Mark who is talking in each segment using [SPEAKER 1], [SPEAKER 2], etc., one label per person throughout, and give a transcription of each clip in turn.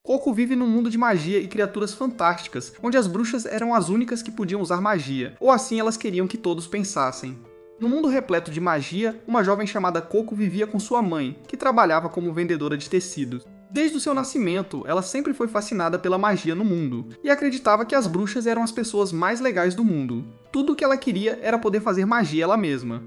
[SPEAKER 1] Coco vive num mundo de magia e criaturas fantásticas, onde as bruxas eram as únicas que podiam usar magia, ou assim elas queriam que todos pensassem. No mundo repleto de magia, uma jovem chamada Coco vivia com sua mãe, que trabalhava como vendedora de tecidos. Desde o seu nascimento, ela sempre foi fascinada pela magia no mundo, e acreditava que as bruxas eram as pessoas mais legais do mundo. Tudo o que ela queria era poder fazer magia ela mesma.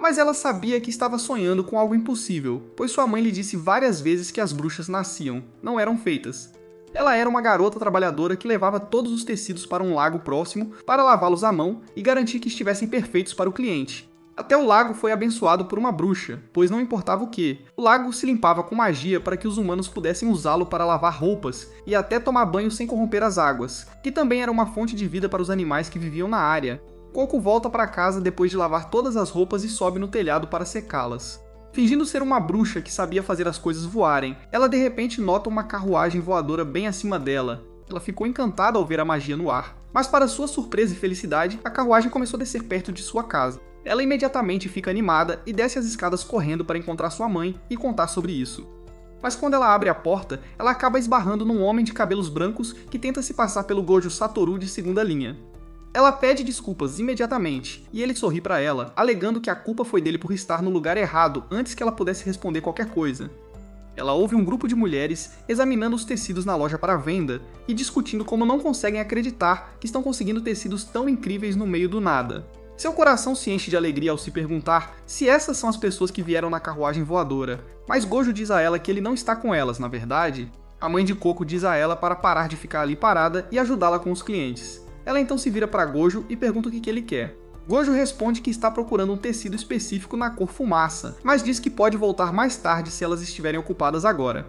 [SPEAKER 1] Mas ela sabia que estava sonhando com algo impossível, pois sua mãe lhe disse várias vezes que as bruxas nasciam, não eram feitas. Ela era uma garota trabalhadora que levava todos os tecidos para um lago próximo para lavá-los à mão e garantir que estivessem perfeitos para o cliente. Até o lago foi abençoado por uma bruxa, pois não importava o que, o lago se limpava com magia para que os humanos pudessem usá-lo para lavar roupas e até tomar banho sem corromper as águas, que também era uma fonte de vida para os animais que viviam na área. Coco volta para casa depois de lavar todas as roupas e sobe no telhado para secá-las. Fingindo ser uma bruxa que sabia fazer as coisas voarem, ela de repente nota uma carruagem voadora bem acima dela. Ela ficou encantada ao ver a magia no ar, mas para sua surpresa e felicidade, a carruagem começou a descer perto de sua casa. Ela imediatamente fica animada e desce as escadas correndo para encontrar sua mãe e contar sobre isso. Mas quando ela abre a porta, ela acaba esbarrando num homem de cabelos brancos que tenta se passar pelo Gojo Satoru de segunda linha. Ela pede desculpas imediatamente, e ele sorri para ela, alegando que a culpa foi dele por estar no lugar errado antes que ela pudesse responder qualquer coisa. Ela ouve um grupo de mulheres examinando os tecidos na loja para venda e discutindo como não conseguem acreditar que estão conseguindo tecidos tão incríveis no meio do nada. Seu coração se enche de alegria ao se perguntar se essas são as pessoas que vieram na carruagem voadora, mas Gojo diz a ela que ele não está com elas, na verdade. A mãe de Coco diz a ela para parar de ficar ali parada e ajudá-la com os clientes. Ela então se vira para Gojo e pergunta o que ele quer. Gojo responde que está procurando um tecido específico na cor fumaça, mas diz que pode voltar mais tarde se elas estiverem ocupadas agora.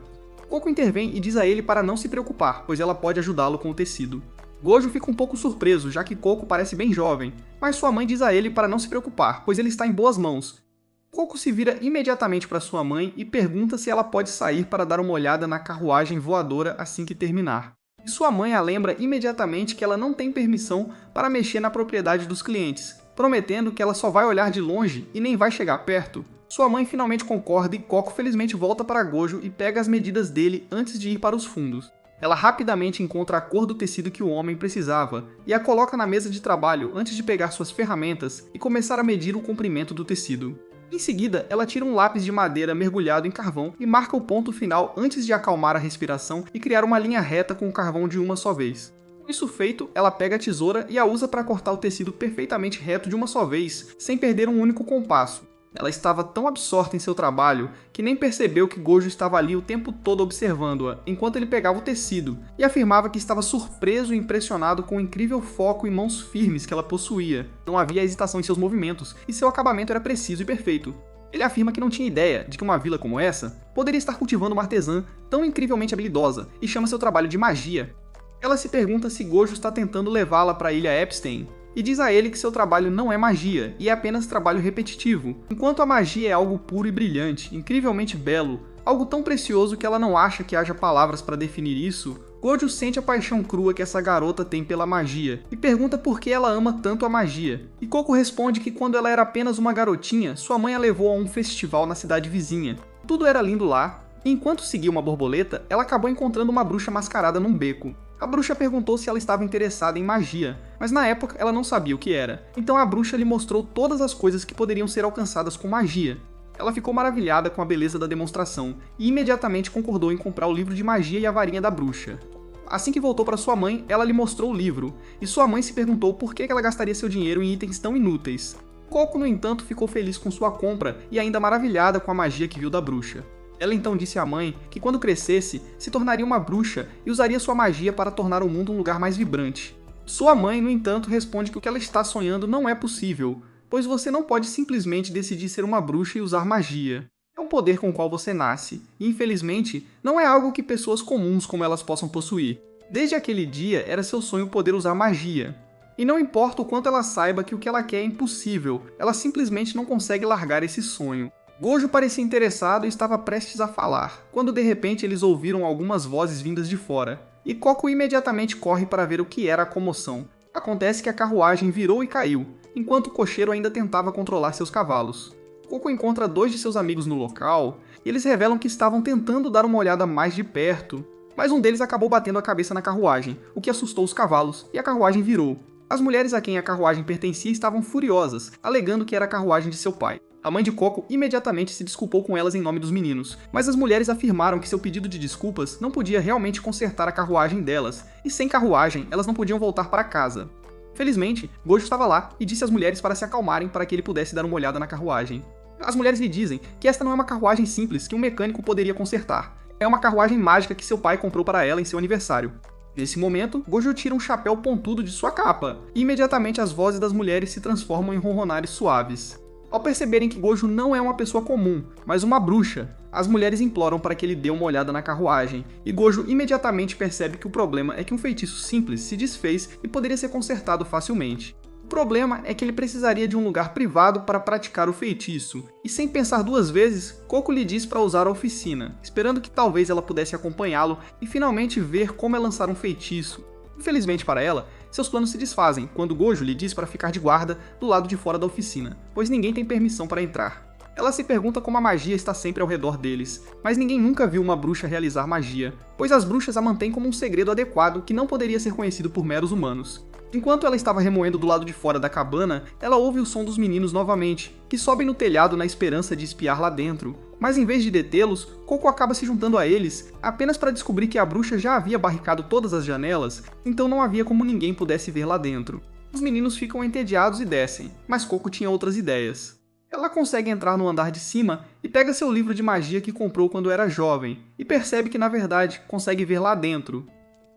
[SPEAKER 1] Coco intervém e diz a ele para não se preocupar, pois ela pode ajudá-lo com o tecido. Gojo fica um pouco surpreso, já que Coco parece bem jovem, mas sua mãe diz a ele para não se preocupar, pois ele está em boas mãos. Coco se vira imediatamente para sua mãe e pergunta se ela pode sair para dar uma olhada na carruagem voadora assim que terminar. E sua mãe a lembra imediatamente que ela não tem permissão para mexer na propriedade dos clientes, prometendo que ela só vai olhar de longe e nem vai chegar perto. Sua mãe finalmente concorda e Coco felizmente volta para Gojo e pega as medidas dele antes de ir para os fundos. Ela rapidamente encontra a cor do tecido que o homem precisava e a coloca na mesa de trabalho antes de pegar suas ferramentas e começar a medir o comprimento do tecido. Em seguida, ela tira um lápis de madeira mergulhado em carvão e marca o ponto final antes de acalmar a respiração e criar uma linha reta com o carvão de uma só vez. Com isso feito, ela pega a tesoura e a usa para cortar o tecido perfeitamente reto de uma só vez, sem perder um único compasso. Ela estava tão absorta em seu trabalho que nem percebeu que Gojo estava ali o tempo todo observando-a enquanto ele pegava o tecido, e afirmava que estava surpreso e impressionado com o incrível foco e mãos firmes que ela possuía. Não havia hesitação em seus movimentos, e seu acabamento era preciso e perfeito. Ele afirma que não tinha ideia de que uma vila como essa poderia estar cultivando uma artesã tão incrivelmente habilidosa, e chama seu trabalho de magia. Ela se pergunta se Gojo está tentando levá-la para a ilha Epstein, e diz a ele que seu trabalho não é magia, e é apenas trabalho repetitivo, enquanto a magia é algo puro e brilhante, incrivelmente belo, algo tão precioso que ela não acha que haja palavras para definir isso. Gojo sente a paixão crua que essa garota tem pela magia, e pergunta por que ela ama tanto a magia. E Coco responde que quando ela era apenas uma garotinha, sua mãe a levou a um festival na cidade vizinha. Tudo era lindo lá, e enquanto seguia uma borboleta, ela acabou encontrando uma bruxa mascarada num beco. A bruxa perguntou se ela estava interessada em magia, mas na época ela não sabia o que era. Então a bruxa lhe mostrou todas as coisas que poderiam ser alcançadas com magia. Ela ficou maravilhada com a beleza da demonstração e imediatamente concordou em comprar o livro de magia e a varinha da bruxa. Assim que voltou para sua mãe, ela lhe mostrou o livro, e sua mãe se perguntou por que ela gastaria seu dinheiro em itens tão inúteis. Coco, no entanto, ficou feliz com sua compra e ainda maravilhada com a magia que viu da bruxa. Ela então disse à mãe que quando crescesse, se tornaria uma bruxa e usaria sua magia para tornar o mundo um lugar mais vibrante. Sua mãe, no entanto, responde que o que ela está sonhando não é possível, pois você não pode simplesmente decidir ser uma bruxa e usar magia. É um poder com o qual você nasce, e infelizmente, não é algo que pessoas comuns como elas possam possuir. Desde aquele dia, era seu sonho poder usar magia. E não importa o quanto ela saiba que o que ela quer é impossível, ela simplesmente não consegue largar esse sonho. Gojo parecia interessado e estava prestes a falar, quando de repente eles ouviram algumas vozes vindas de fora, e Coco imediatamente corre para ver o que era a comoção. Acontece que a carruagem virou e caiu, enquanto o cocheiro ainda tentava controlar seus cavalos. Coco encontra dois de seus amigos no local, e eles revelam que estavam tentando dar uma olhada mais de perto. Mas um deles acabou batendo a cabeça na carruagem, o que assustou os cavalos, e a carruagem virou. As mulheres a quem a carruagem pertencia estavam furiosas, alegando que era a carruagem de seu pai. A mãe de Coco imediatamente se desculpou com elas em nome dos meninos, mas as mulheres afirmaram que seu pedido de desculpas não podia realmente consertar a carruagem delas, e sem carruagem elas não podiam voltar para casa. Felizmente, Gojo estava lá e disse às mulheres para se acalmarem para que ele pudesse dar uma olhada na carruagem. As mulheres lhe dizem que esta não é uma carruagem simples que um mecânico poderia consertar. É uma carruagem mágica que seu pai comprou para ela em seu aniversário. Nesse momento, Gojo tira um chapéu pontudo de sua capa, e imediatamente as vozes das mulheres se transformam em ronronares suaves. Ao perceberem que Gojo não é uma pessoa comum, mas uma bruxa, as mulheres imploram para que ele dê uma olhada na carruagem, e Gojo imediatamente percebe que o problema é que um feitiço simples se desfez e poderia ser consertado facilmente. O problema é que ele precisaria de um lugar privado para praticar o feitiço, e sem pensar duas vezes, Coco lhe diz para usar a oficina, esperando que talvez ela pudesse acompanhá-lo e finalmente ver como é lançar um feitiço. Infelizmente para ela, seus planos se desfazem quando Gojo lhe diz para ficar de guarda do lado de fora da oficina, pois ninguém tem permissão para entrar. Ela se pergunta como a magia está sempre ao redor deles, mas ninguém nunca viu uma bruxa realizar magia, pois as bruxas a mantêm como um segredo adequado que não poderia ser conhecido por meros humanos. Enquanto ela estava remoendo do lado de fora da cabana, ela ouve o som dos meninos novamente, que sobem no telhado na esperança de espiar lá dentro. Mas em vez de detê-los, Coco acaba se juntando a eles, apenas para descobrir que a bruxa já havia barricado todas as janelas, então não havia como ninguém pudesse ver lá dentro. Os meninos ficam entediados e descem, mas Coco tinha outras ideias. Ela consegue entrar no andar de cima e pega seu livro de magia que comprou quando era jovem, e percebe que na verdade consegue ver lá dentro.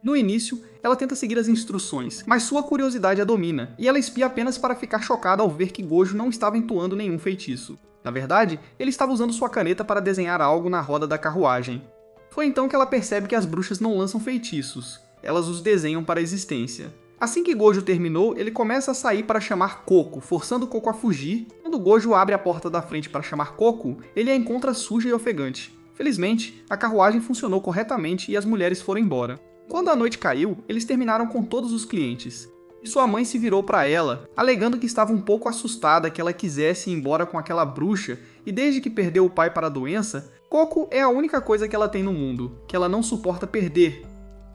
[SPEAKER 1] No início, ela tenta seguir as instruções, mas sua curiosidade a domina, e ela espia apenas para ficar chocada ao ver que Gojo não estava entoando nenhum feitiço. Na verdade, ele estava usando sua caneta para desenhar algo na roda da carruagem. Foi então que ela percebe que as bruxas não lançam feitiços, elas os desenham para a existência. Assim que Gojo terminou, ele começa a sair para chamar Coco, forçando Coco a fugir. Quando Gojo abre a porta da frente para chamar Coco, ele a encontra suja e ofegante. Felizmente, a carruagem funcionou corretamente e as mulheres foram embora. Quando a noite caiu, eles terminaram com todos os clientes. E sua mãe se virou para ela, alegando que estava um pouco assustada que ela quisesse ir embora com aquela bruxa, e desde que perdeu o pai para a doença, Coco é a única coisa que ela tem no mundo, que ela não suporta perder.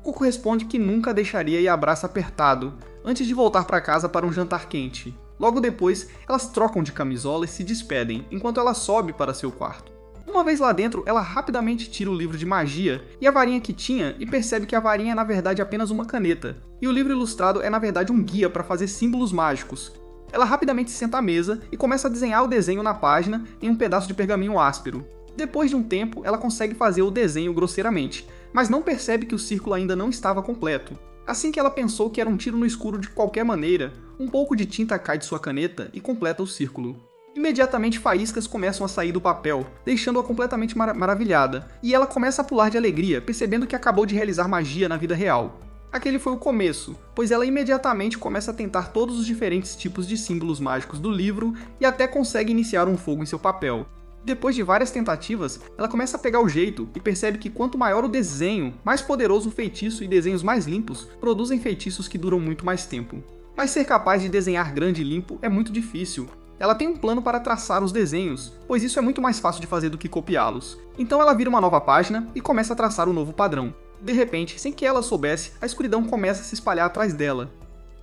[SPEAKER 1] Coco responde que nunca deixaria e abraça apertado, antes de voltar para casa para um jantar quente. Logo depois, elas trocam de camisola e se despedem, enquanto ela sobe para seu quarto. Uma vez lá dentro, ela rapidamente tira o livro de magia e a varinha que tinha e percebe que a varinha é na verdade apenas uma caneta, e o livro ilustrado é na verdade um guia para fazer símbolos mágicos. Ela rapidamente se senta à mesa e começa a desenhar o desenho na página em um pedaço de pergaminho áspero. Depois de um tempo, ela consegue fazer o desenho grosseiramente, mas não percebe que o círculo ainda não estava completo. Assim que ela pensou que era um tiro no escuro de qualquer maneira, um pouco de tinta cai de sua caneta e completa o círculo. Imediatamente faíscas começam a sair do papel, deixando-a completamente maravilhada, e ela começa a pular de alegria, percebendo que acabou de realizar magia na vida real. Aquele foi o começo, pois ela imediatamente começa a tentar todos os diferentes tipos de símbolos mágicos do livro e até consegue iniciar um fogo em seu papel. Depois de várias tentativas, ela começa a pegar o jeito e percebe que quanto maior o desenho, mais poderoso o feitiço, e desenhos mais limpos produzem feitiços que duram muito mais tempo. Mas ser capaz de desenhar grande e limpo é muito difícil. Ela tem um plano para traçar os desenhos, pois isso é muito mais fácil de fazer do que copiá-los. Então ela vira uma nova página e começa a traçar um novo padrão. De repente, sem que ela soubesse, a escuridão começa a se espalhar atrás dela.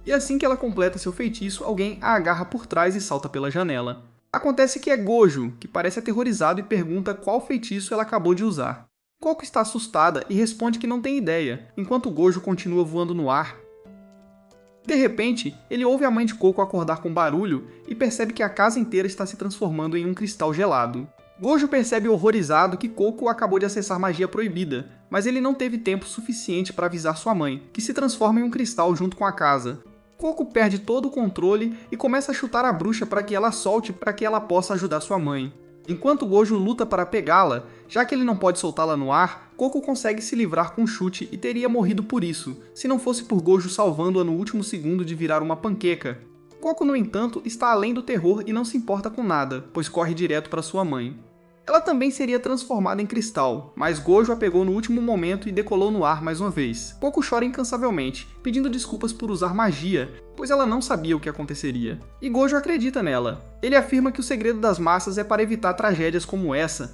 [SPEAKER 1] E assim que ela completa seu feitiço, alguém a agarra por trás e salta pela janela. Acontece que é Gojo, que parece aterrorizado e pergunta qual feitiço ela acabou de usar. Coco está assustada e responde que não tem ideia, enquanto Gojo continua voando no ar. De repente, ele ouve a mãe de Coco acordar com barulho e percebe que a casa inteira está se transformando em um cristal gelado. Gojo percebe horrorizado que Coco acabou de acessar magia proibida, mas ele não teve tempo suficiente para avisar sua mãe, que se transforma em um cristal junto com a casa. Coco perde todo o controle e começa a chutar a bruxa para que ela solte para que ela possa ajudar sua mãe. Enquanto Gojo luta para pegá-la, já que ele não pode soltá-la no ar, Coco consegue se livrar com um chute e teria morrido por isso, se não fosse por Gojo salvando-a no último segundo de virar uma panqueca. Coco, no entanto, está além do terror e não se importa com nada, pois corre direto para sua mãe. Ela também seria transformada em cristal, mas Gojo a pegou no último momento e decolou no ar mais uma vez. Coco chora incansavelmente, pedindo desculpas por usar magia, pois ela não sabia o que aconteceria. E Gojo acredita nela. Ele afirma que o segredo das massas é para evitar tragédias como essa.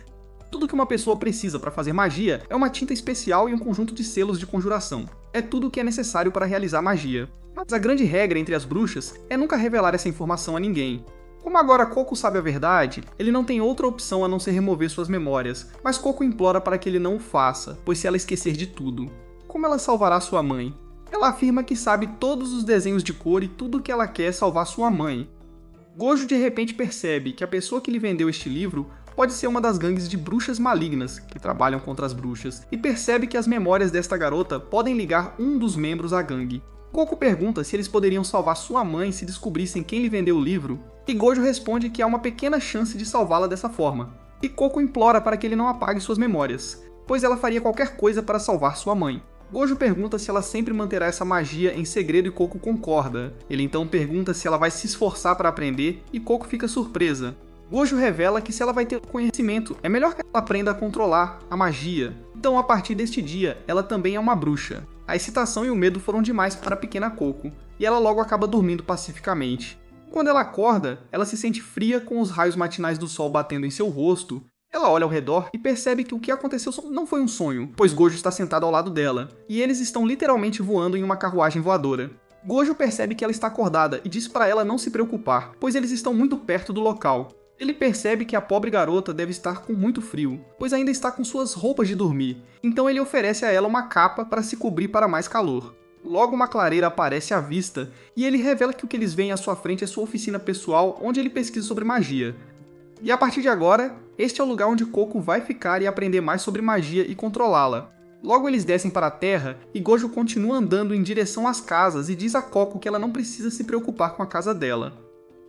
[SPEAKER 1] Tudo que uma pessoa precisa para fazer magia é uma tinta especial e um conjunto de selos de conjuração. É tudo o que é necessário para realizar magia. Mas a grande regra entre as bruxas é nunca revelar essa informação a ninguém. Como agora Coco sabe a verdade, ele não tem outra opção a não ser remover suas memórias, mas Coco implora para que ele não o faça, pois se ela esquecer de tudo, como ela salvará sua mãe? Ela afirma que sabe todos os desenhos de cor e tudo o que ela quer é salvar sua mãe. Gojo de repente percebe que a pessoa que lhe vendeu este livro pode ser uma das gangues de bruxas malignas que trabalham contra as bruxas, e percebe que as memórias desta garota podem ligar um dos membros à gangue. Coco pergunta se eles poderiam salvar sua mãe se descobrissem quem lhe vendeu o livro, e Gojo responde que há uma pequena chance de salvá-la dessa forma. E Coco implora para que ele não apague suas memórias, pois ela faria qualquer coisa para salvar sua mãe. Gojo pergunta se ela sempre manterá essa magia em segredo e Coco concorda. Ele então pergunta se ela vai se esforçar para aprender e Coco fica surpresa. Gojo revela que se ela vai ter conhecimento, é melhor que ela aprenda a controlar a magia. Então a partir deste dia, ela também é uma bruxa. A excitação e o medo foram demais para a pequena Coco, e ela logo acaba dormindo pacificamente. Quando ela acorda, ela se sente fria com os raios matinais do sol batendo em seu rosto. Ela olha ao redor e percebe que o que aconteceu não foi um sonho, pois Gojo está sentado ao lado dela, e eles estão literalmente voando em uma carruagem voadora. Gojo percebe que ela está acordada e diz para ela não se preocupar, pois eles estão muito perto do local. Ele percebe que a pobre garota deve estar com muito frio, pois ainda está com suas roupas de dormir, então ele oferece a ela uma capa para se cobrir para mais calor. Logo uma clareira aparece à vista, e ele revela que o que eles veem à sua frente é sua oficina pessoal, onde ele pesquisa sobre magia. E a partir de agora, este é o lugar onde Coco vai ficar e aprender mais sobre magia e controlá-la. Logo eles descem para a terra, e Gojo continua andando em direção às casas e diz a Coco que ela não precisa se preocupar com a casa dela.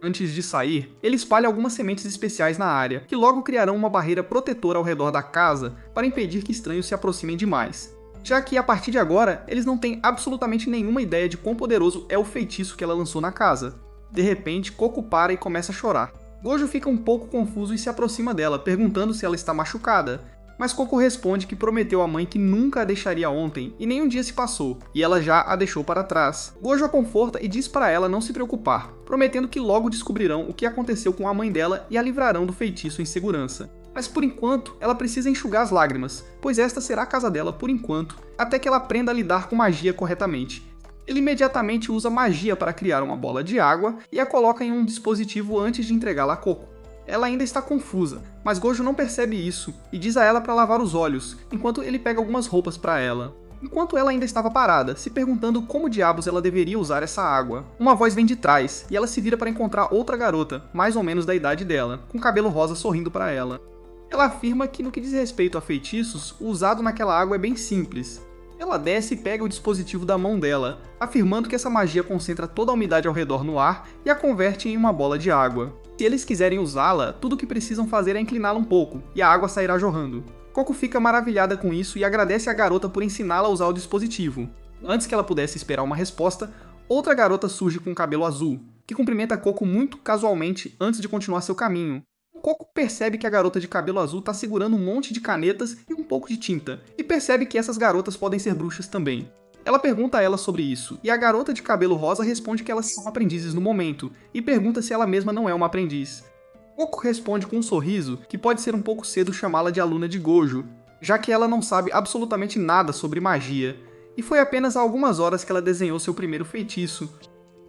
[SPEAKER 1] Antes de sair, ele espalha algumas sementes especiais na área, que logo criarão uma barreira protetora ao redor da casa para impedir que estranhos se aproximem demais. Já que, a partir de agora, eles não têm absolutamente nenhuma ideia de quão poderoso é o feitiço que ela lançou na casa. De repente, Coco para e começa a chorar. Gojo fica um pouco confuso e se aproxima dela, perguntando se ela está machucada. Mas Coco responde que prometeu à mãe que nunca a deixaria ontem, e nem um dia se passou, e ela já a deixou para trás. Gojo a conforta e diz para ela não se preocupar, prometendo que logo descobrirão o que aconteceu com a mãe dela e a livrarão do feitiço em segurança. Mas por enquanto, ela precisa enxugar as lágrimas, pois esta será a casa dela por enquanto, até que ela aprenda a lidar com magia corretamente. Ele imediatamente usa magia para criar uma bola de água e a coloca em um dispositivo antes de entregá-la a Coco. Ela ainda está confusa, mas Gojo não percebe isso e diz a ela para lavar os olhos, enquanto ele pega algumas roupas para ela. Enquanto ela ainda estava parada, se perguntando como diabos ela deveria usar essa água, uma voz vem de trás e ela se vira para encontrar outra garota, mais ou menos da idade dela, com cabelo rosa sorrindo para ela. Ela afirma que no que diz respeito a feitiços, o usado naquela água é bem simples. Ela desce e pega o dispositivo da mão dela, afirmando que essa magia concentra toda a umidade ao redor no ar e a converte em uma bola de água. Se eles quiserem usá-la, tudo o que precisam fazer é incliná-la um pouco, e a água sairá jorrando. Coco fica maravilhada com isso e agradece à garota por ensiná-la a usar o dispositivo. Antes que ela pudesse esperar uma resposta, outra garota surge com cabelo azul, que cumprimenta Coco muito casualmente antes de continuar seu caminho. Coco percebe que a garota de cabelo azul está segurando um monte de canetas e um pouco de tinta, e percebe que essas garotas podem ser bruxas também. Ela pergunta a ela sobre isso, e a garota de cabelo rosa responde que elas são aprendizes no momento, e pergunta se ela mesma não é uma aprendiz. Coco responde com um sorriso que pode ser um pouco cedo chamá-la de aluna de Gojo, já que ela não sabe absolutamente nada sobre magia, e foi apenas há algumas horas que ela desenhou seu primeiro feitiço.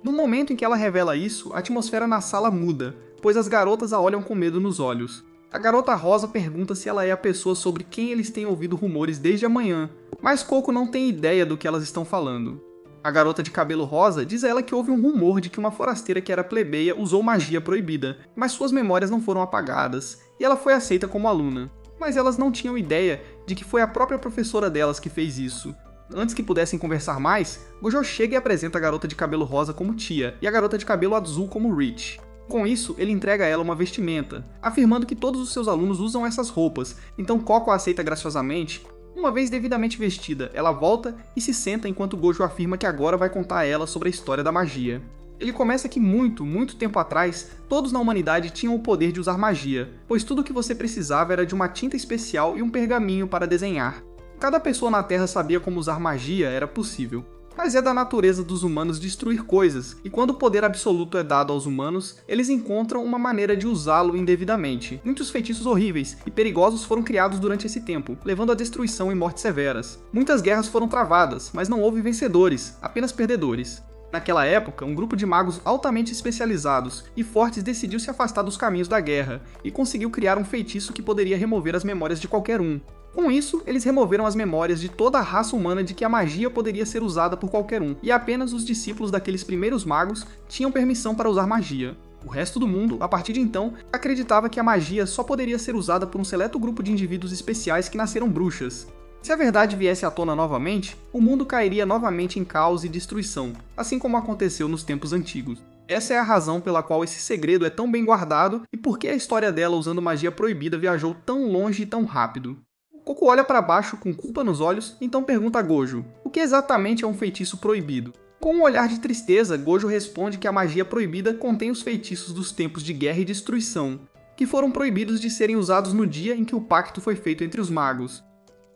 [SPEAKER 1] No momento em que ela revela isso, a atmosfera na sala muda, pois as garotas a olham com medo nos olhos. A garota rosa pergunta se ela é a pessoa sobre quem eles têm ouvido rumores desde a manhã, mas Coco não tem ideia do que elas estão falando. A garota de cabelo rosa diz a ela que houve um rumor de que uma forasteira que era plebeia usou magia proibida, mas suas memórias não foram apagadas, e ela foi aceita como aluna. Mas elas não tinham ideia de que foi a própria professora delas que fez isso. Antes que pudessem conversar mais, Gojo chega e apresenta a garota de cabelo rosa como tia, e a garota de cabelo azul como Rich. Com isso, ele entrega a ela uma vestimenta, afirmando que todos os seus alunos usam essas roupas, então Coco a aceita graciosamente. Uma vez devidamente vestida, ela volta e se senta enquanto Gojo afirma que agora vai contar a ela sobre a história da magia. Ele começa que muito tempo atrás, todos na humanidade tinham o poder de usar magia, pois tudo o que você precisava era de uma tinta especial e um pergaminho para desenhar. Cada pessoa na Terra sabia como usar magia era possível. Mas é da natureza dos humanos destruir coisas, e quando o poder absoluto é dado aos humanos, eles encontram uma maneira de usá-lo indevidamente. Muitos feitiços horríveis e perigosos foram criados durante esse tempo, levando à destruição e mortes severas. Muitas guerras foram travadas, mas não houve vencedores, apenas perdedores. Naquela época, um grupo de magos altamente especializados e fortes decidiu se afastar dos caminhos da guerra, e conseguiu criar um feitiço que poderia remover as memórias de qualquer um. Com isso, eles removeram as memórias de toda a raça humana de que a magia poderia ser usada por qualquer um, e apenas os discípulos daqueles primeiros magos tinham permissão para usar magia. O resto do mundo, a partir de então, acreditava que a magia só poderia ser usada por um seleto grupo de indivíduos especiais que nasceram bruxas. Se a verdade viesse à tona novamente, o mundo cairia novamente em caos e destruição, assim como aconteceu nos tempos antigos. Essa é a razão pela qual esse segredo é tão bem guardado e por que a história dela usando magia proibida viajou tão longe e tão rápido. Coco olha para baixo com culpa nos olhos, então pergunta a Gojo, o que exatamente é um feitiço proibido? Com um olhar de tristeza, Gojo responde que a magia proibida contém os feitiços dos tempos de guerra e destruição, que foram proibidos de serem usados no dia em que o pacto foi feito entre os magos.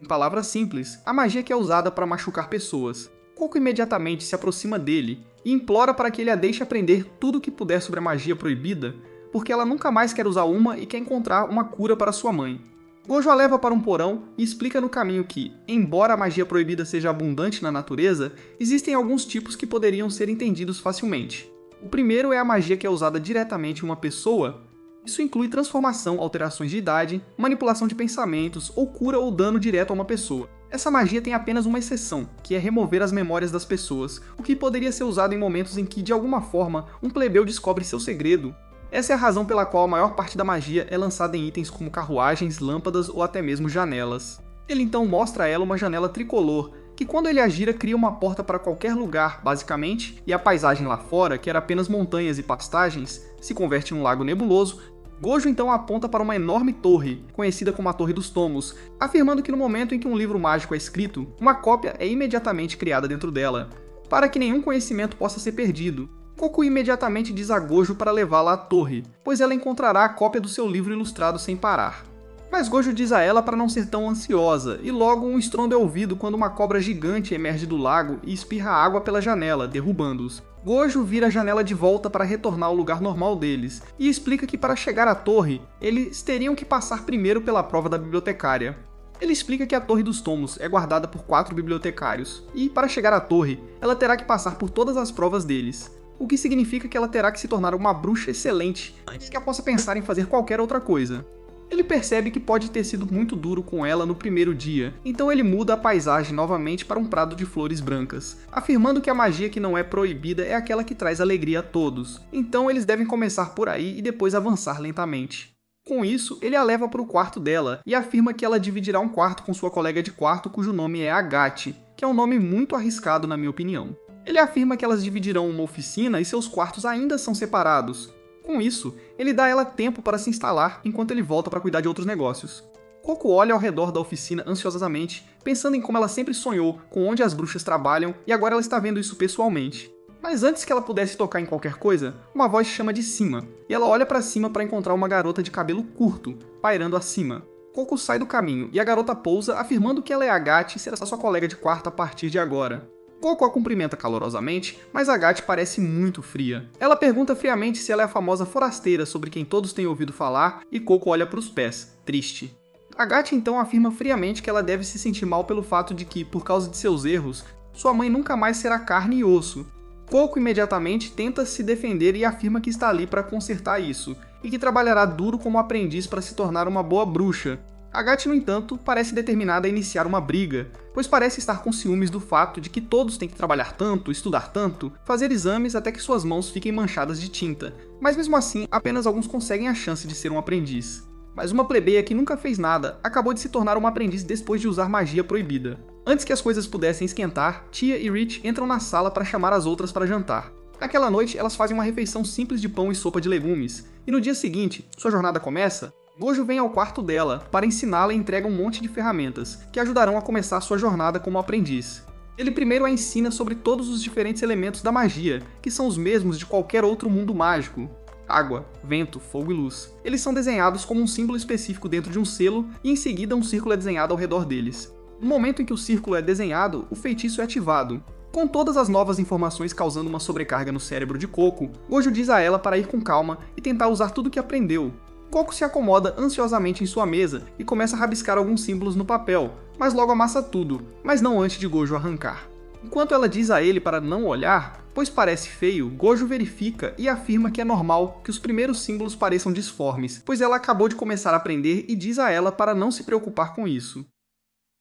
[SPEAKER 1] Em palavras simples, a magia que é usada para machucar pessoas. Coco imediatamente se aproxima dele e implora para que ele a deixe aprender tudo o que puder sobre a magia proibida, porque ela nunca mais quer usar uma e quer encontrar uma cura para sua mãe. Gojo a leva para um porão e explica no caminho que, embora a magia proibida seja abundante na natureza, existem alguns tipos que poderiam ser entendidos facilmente. O primeiro é a magia que é usada diretamente em uma pessoa. Isso inclui transformação, alterações de idade, manipulação de pensamentos ou cura ou dano direto a uma pessoa. Essa magia tem apenas uma exceção, que é remover as memórias das pessoas, o que poderia ser usado em momentos em que, de alguma forma, um plebeu descobre seu segredo. Essa é a razão pela qual a maior parte da magia é lançada em itens como carruagens, lâmpadas ou até mesmo janelas. Ele então mostra a ela uma janela tricolor, que quando ele a gira cria uma porta para qualquer lugar, basicamente, e a paisagem lá fora, que era apenas montanhas e pastagens, se converte em um lago nebuloso. Gojo então aponta para uma enorme torre, conhecida como a Torre dos Tomos, afirmando que no momento em que um livro mágico é escrito, uma cópia é imediatamente criada dentro dela, para que nenhum conhecimento possa ser perdido. Coco imediatamente diz a Gojo para levá-la à torre, pois ela encontrará a cópia do seu livro ilustrado sem parar. Mas Gojo diz a ela para não ser tão ansiosa, e logo um estrondo é ouvido quando uma cobra gigante emerge do lago e espirra água pela janela, derrubando-os. Gojo vira a janela de volta para retornar ao lugar normal deles, e explica que para chegar à torre, eles teriam que passar primeiro pela prova da bibliotecária. Ele explica que a Torre dos Tomos é guardada por 4 bibliotecários, e para chegar à torre, ela terá que passar por todas as provas deles, o que significa que ela terá que se tornar uma bruxa excelente antes que ela possa pensar em fazer qualquer outra coisa. Ele percebe que pode ter sido muito duro com ela no primeiro dia, então ele muda a paisagem novamente para um prado de flores brancas, afirmando que a magia que não é proibida é aquela que traz alegria a todos, então eles devem começar por aí e depois avançar lentamente. Com isso, ele a leva para o quarto dela e afirma que ela dividirá um quarto com sua colega de quarto cujo nome é Agate, que é um nome muito arriscado na minha opinião. Ele afirma que elas dividirão uma oficina e seus quartos ainda são separados. Com isso, ele dá a ela tempo para se instalar enquanto ele volta para cuidar de outros negócios. Coco olha ao redor da oficina ansiosamente, pensando em como ela sempre sonhou com onde as bruxas trabalham e agora ela está vendo isso pessoalmente. Mas antes que ela pudesse tocar em qualquer coisa, uma voz chama de cima, e ela olha para cima para encontrar uma garota de cabelo curto, pairando acima. Coco sai do caminho e a garota pousa, afirmando que ela é Agate e será sua colega de quarto a partir de agora. Coco a cumprimenta calorosamente, mas Agate parece muito fria. Ela pergunta friamente se ela é a famosa forasteira sobre quem todos têm ouvido falar, e Coco olha para os pés, triste. Agate então afirma friamente que ela deve se sentir mal pelo fato de que, por causa de seus erros, sua mãe nunca mais será carne e osso. Coco imediatamente tenta se defender e afirma que está ali para consertar isso, e que trabalhará duro como aprendiz para se tornar uma boa bruxa. Agate, no entanto, parece determinada a iniciar uma briga, pois parece estar com ciúmes do fato de que todos têm que trabalhar tanto, estudar tanto, fazer exames até que suas mãos fiquem manchadas de tinta, mas mesmo assim, apenas alguns conseguem a chance de ser um aprendiz. Mas uma plebeia que nunca fez nada acabou de se tornar uma aprendiz depois de usar magia proibida. Antes que as coisas pudessem esquentar, Tia e Rich entram na sala para chamar as outras para jantar. Naquela noite, elas fazem uma refeição simples de pão e sopa de legumes, e no dia seguinte, sua jornada começa. Gojo vem ao quarto dela para ensiná-la e entrega um monte de ferramentas, que ajudarão a começar sua jornada como aprendiz. Ele primeiro a ensina sobre todos os diferentes elementos da magia, que são os mesmos de qualquer outro mundo mágico. Água, vento, fogo e luz. Eles são desenhados como um símbolo específico dentro de um selo, e em seguida um círculo é desenhado ao redor deles. No momento em que o círculo é desenhado, o feitiço é ativado. Com todas as novas informações causando uma sobrecarga no cérebro de Coco, Gojo diz a ela para ir com calma e tentar usar tudo o que aprendeu. Coco se acomoda ansiosamente em sua mesa e começa a rabiscar alguns símbolos no papel, mas logo amassa tudo, mas não antes de Gojo arrancar. Enquanto ela diz a ele para não olhar, pois parece feio, Gojo verifica e afirma que é normal que os primeiros símbolos pareçam disformes, pois ela acabou de começar a aprender e diz a ela para não se preocupar com isso.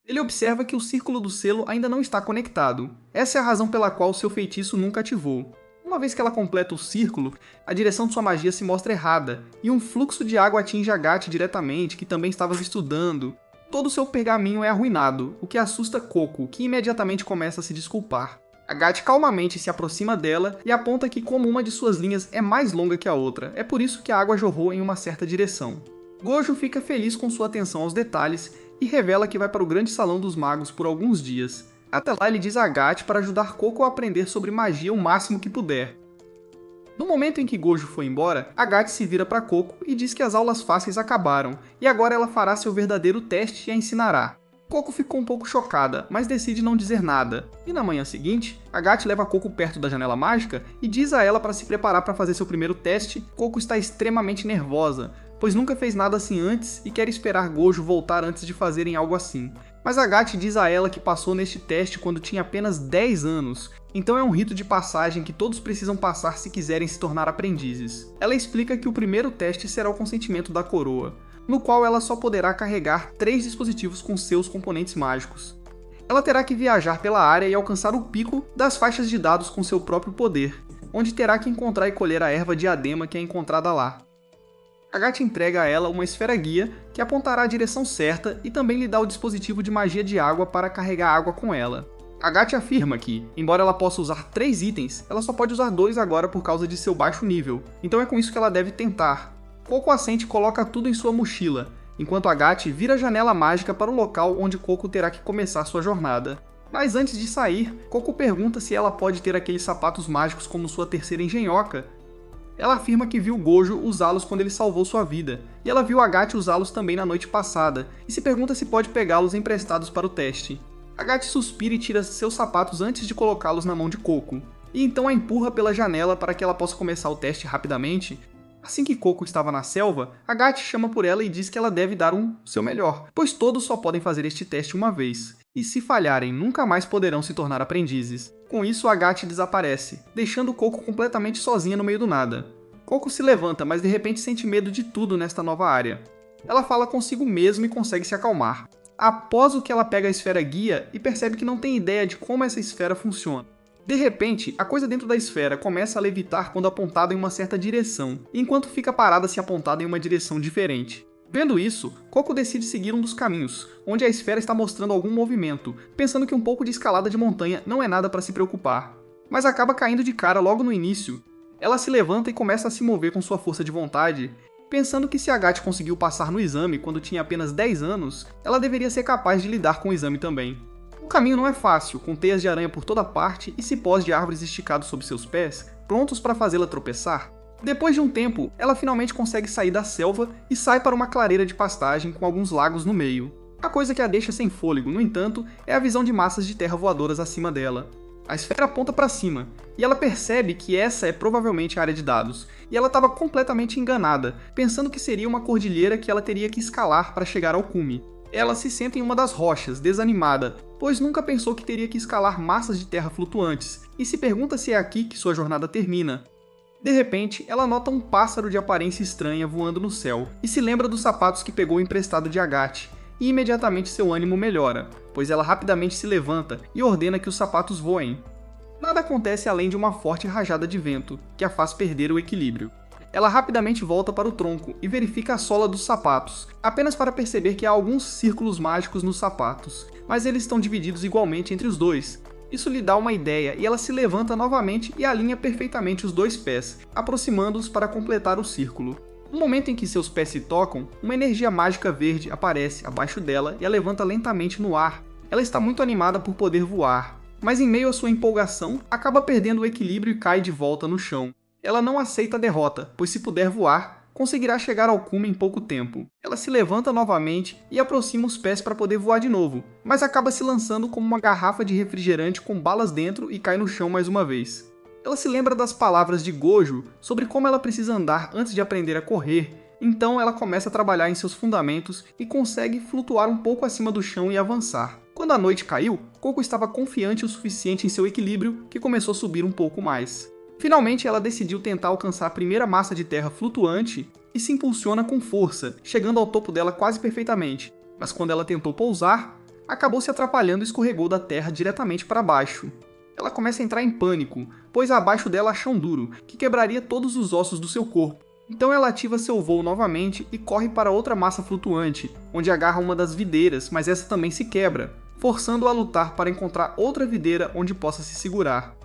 [SPEAKER 1] Ele observa que o círculo do selo ainda não está conectado. Essa é a razão pela qual seu feitiço nunca ativou. Uma vez que ela completa o círculo, a direção de sua magia se mostra errada, e um fluxo de água atinge Agathe diretamente, que também estava estudando. Todo o seu pergaminho é arruinado, o que assusta Coco, que imediatamente começa a se desculpar. Agathe calmamente se aproxima dela e aponta que como uma de suas linhas é mais longa que a outra, é por isso que a água jorrou em uma certa direção. Gojo fica feliz com sua atenção aos detalhes e revela que vai para o grande salão dos magos por alguns dias. Até lá ele diz a Agathe para ajudar Coco a aprender sobre magia o máximo que puder. No momento em que Gojo foi embora, Agathe se vira para Coco e diz que as aulas fáceis acabaram, e agora ela fará seu verdadeiro teste e a ensinará. Coco ficou um pouco chocada, mas decide não dizer nada. E na manhã seguinte, Agathe leva Coco perto da janela mágica e diz a ela para se preparar para fazer seu primeiro teste. Coco está extremamente nervosa, pois nunca fez nada assim antes e quer esperar Gojo voltar antes de fazerem algo assim. Mas Agathe diz a ela que passou neste teste quando tinha apenas 10 anos, então é um rito de passagem que todos precisam passar se quiserem se tornar aprendizes. Ela explica que o primeiro teste será o consentimento da coroa, no qual ela só poderá carregar 3 dispositivos com seus componentes mágicos. Ela terá que viajar pela área e alcançar o pico das faixas de dados com seu próprio poder, onde terá que encontrar e colher a erva diadema que é encontrada lá. Agathe entrega a ela uma esfera guia que apontará a direção certa e também lhe dá o dispositivo de magia de água para carregar água com ela. Agathe afirma que, embora ela possa usar 3 itens, ela só pode usar 2 agora por causa de seu baixo nível, então é com isso que ela deve tentar. Coco assente e coloca tudo em sua mochila, enquanto Agathe vira a janela mágica para o local onde Coco terá que começar sua jornada. Mas antes de sair, Coco pergunta se ela pode ter aqueles sapatos mágicos como sua terceira engenhoca. Ela afirma que viu Gojo usá-los quando ele salvou sua vida, e ela viu Agathe usá-los também na noite passada, e se pergunta se pode pegá-los emprestados para o teste. Agathe suspira e tira seus sapatos antes de colocá-los na mão de Coco, e então a empurra pela janela para que ela possa começar o teste rapidamente. Assim que Coco estava na selva, Agathe chama por ela e diz que ela deve dar seu melhor, pois todos só podem fazer este teste uma vez, e se falharem nunca mais poderão se tornar aprendizes. Com isso, Agathe desaparece, deixando Coco completamente sozinha no meio do nada. Coco se levanta, mas de repente sente medo de tudo nesta nova área. Ela fala consigo mesma e consegue se acalmar. Após o que ela pega a esfera guia e percebe que não tem ideia de como essa esfera funciona. De repente, a coisa dentro da esfera começa a levitar quando apontada em uma certa direção, enquanto fica parada se apontada em uma direção diferente. Vendo isso, Coco decide seguir um dos caminhos, onde a esfera está mostrando algum movimento, pensando que um pouco de escalada de montanha não é nada para se preocupar. Mas acaba caindo de cara logo no início. Ela se levanta e começa a se mover com sua força de vontade, pensando que se Agathe conseguiu passar no exame quando tinha apenas 10 anos, ela deveria ser capaz de lidar com o exame também. O caminho não é fácil, com teias de aranha por toda parte e cipós de árvores esticados sob seus pés, prontos para fazê-la tropeçar. Depois de um tempo, ela finalmente consegue sair da selva e sai para uma clareira de pastagem com alguns lagos no meio. A coisa que a deixa sem fôlego, no entanto, é a visão de massas de terra voadoras acima dela. A esfera aponta para cima, e ela percebe que essa é provavelmente a área de dados, e ela estava completamente enganada, pensando que seria uma cordilheira que ela teria que escalar para chegar ao cume. Ela se senta em uma das rochas, desanimada, pois nunca pensou que teria que escalar massas de terra flutuantes, e se pergunta se é aqui que sua jornada termina. De repente, ela nota um pássaro de aparência estranha voando no céu, e se lembra dos sapatos que pegou emprestado de Agathe, e imediatamente seu ânimo melhora, pois ela rapidamente se levanta e ordena que os sapatos voem. Nada acontece além de uma forte rajada de vento, que a faz perder o equilíbrio. Ela rapidamente volta para o tronco e verifica a sola dos sapatos, apenas para perceber que há alguns círculos mágicos nos sapatos, mas eles estão divididos igualmente entre os dois. Isso lhe dá uma ideia e ela se levanta novamente e alinha perfeitamente os 2 pés, aproximando-os para completar o círculo. No momento em que seus pés se tocam, uma energia mágica verde aparece abaixo dela e a levanta lentamente no ar. Ela está muito animada por poder voar, mas em meio à sua empolgação, acaba perdendo o equilíbrio e cai de volta no chão. Ela não aceita a derrota, pois se puder voar, conseguirá chegar ao cume em pouco tempo. Ela se levanta novamente e aproxima os pés para poder voar de novo, mas acaba se lançando como uma garrafa de refrigerante com balas dentro e cai no chão mais uma vez. Ela se lembra das palavras de Gojo sobre como ela precisa andar antes de aprender a correr, então ela começa a trabalhar em seus fundamentos e consegue flutuar um pouco acima do chão e avançar. Quando a noite caiu, Coco estava confiante o suficiente em seu equilíbrio que começou a subir um pouco mais. Finalmente, ela decidiu tentar alcançar a primeira massa de terra flutuante e se impulsiona com força, chegando ao topo dela quase perfeitamente. Mas quando ela tentou pousar, acabou se atrapalhando e escorregou da terra diretamente para baixo. Ela começa a entrar em pânico, pois abaixo dela há chão duro, que quebraria todos os ossos do seu corpo. Então ela ativa seu voo novamente e corre para outra massa flutuante, onde agarra uma das videiras, mas essa também se quebra, forçando-a a lutar para encontrar outra videira onde possa se segurar.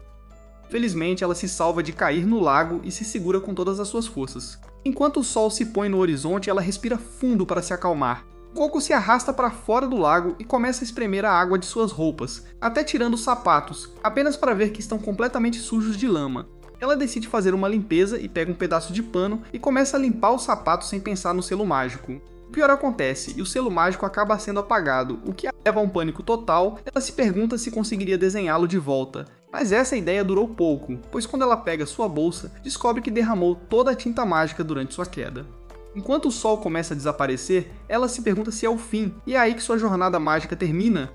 [SPEAKER 1] Felizmente, ela se salva de cair no lago e se segura com todas as suas forças. Enquanto o sol se põe no horizonte, ela respira fundo para se acalmar. Coco se arrasta para fora do lago e começa a espremer a água de suas roupas, até tirando os sapatos, apenas para ver que estão completamente sujos de lama. Ela decide fazer uma limpeza e pega um pedaço de pano e começa a limpar os sapatos sem pensar no selo mágico. O pior acontece e o selo mágico acaba sendo apagado, o que a leva a um pânico total. Ela se pergunta se conseguiria desenhá-lo de volta. Mas essa ideia durou pouco, pois quando ela pega sua bolsa, descobre que derramou toda a tinta mágica durante sua queda. Enquanto o sol começa a desaparecer, ela se pergunta se é o fim, e é aí que sua jornada mágica termina.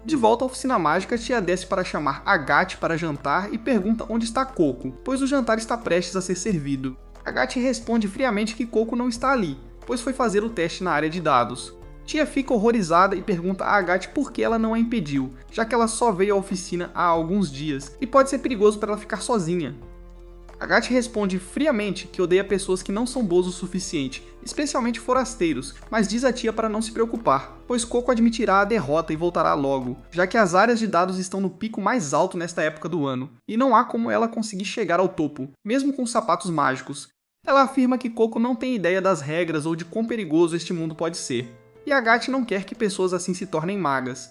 [SPEAKER 1] De volta à oficina mágica, Tia desce para chamar Agathe para jantar e pergunta onde está Coco, pois o jantar está prestes a ser servido. Agathe responde friamente que Coco não está ali, pois foi fazer o teste na área de dados. Tia fica horrorizada e pergunta a Agathe por que ela não a impediu, já que ela só veio à oficina há alguns dias e pode ser perigoso para ela ficar sozinha. Agathe responde friamente que odeia pessoas que não são boas o suficiente, especialmente forasteiros, mas diz a tia para não se preocupar, pois Coco admitirá a derrota e voltará logo, já que as áreas de dados estão no pico mais alto nesta época do ano, e não há como ela conseguir chegar ao topo, mesmo com sapatos mágicos. Ela afirma que Coco não tem ideia das regras ou de quão perigoso este mundo pode ser, e Agathe não quer que pessoas assim se tornem magas.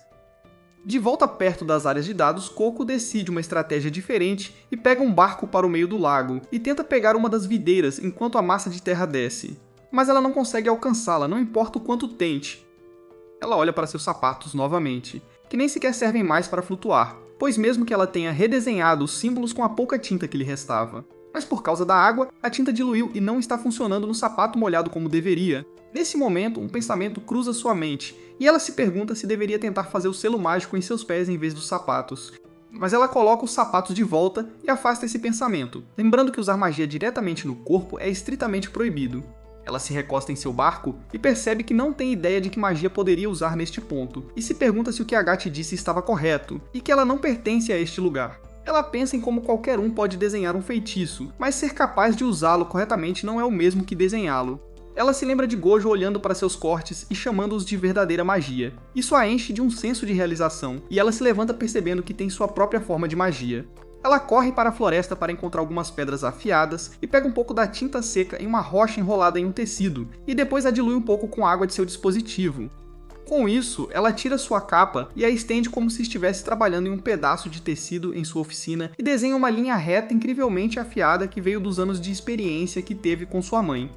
[SPEAKER 1] De volta perto das áreas de dados, Coco decide uma estratégia diferente e pega um barco para o meio do lago e tenta pegar uma das videiras enquanto a massa de terra desce. Mas ela não consegue alcançá-la, não importa o quanto tente. Ela olha para seus sapatos novamente, que nem sequer servem mais para flutuar, pois mesmo que ela tenha redesenhado os símbolos com a pouca tinta que lhe restava. Mas por causa da água, a tinta diluiu e não está funcionando no sapato molhado como deveria. Nesse momento, um pensamento cruza sua mente, e ela se pergunta se deveria tentar fazer o selo mágico em seus pés em vez dos sapatos. Mas ela coloca os sapatos de volta e afasta esse pensamento, lembrando que usar magia diretamente no corpo é estritamente proibido. Ela se recosta em seu barco e percebe que não tem ideia de que magia poderia usar neste ponto, e se pergunta se o que Agathe disse estava correto, e que ela não pertence a este lugar. Ela pensa em como qualquer um pode desenhar um feitiço, mas ser capaz de usá-lo corretamente não é o mesmo que desenhá-lo. Ela se lembra de Gojo olhando para seus cortes e chamando-os de verdadeira magia. Isso a enche de um senso de realização, e ela se levanta percebendo que tem sua própria forma de magia. Ela corre para a floresta para encontrar algumas pedras afiadas e pega um pouco da tinta seca em uma rocha enrolada em um tecido, e depois a dilui um pouco com água de seu dispositivo. Com isso, ela tira sua capa e a estende como se estivesse trabalhando em um pedaço de tecido em sua oficina e desenha uma linha reta incrivelmente afiada que veio dos anos de experiência que teve com sua mãe.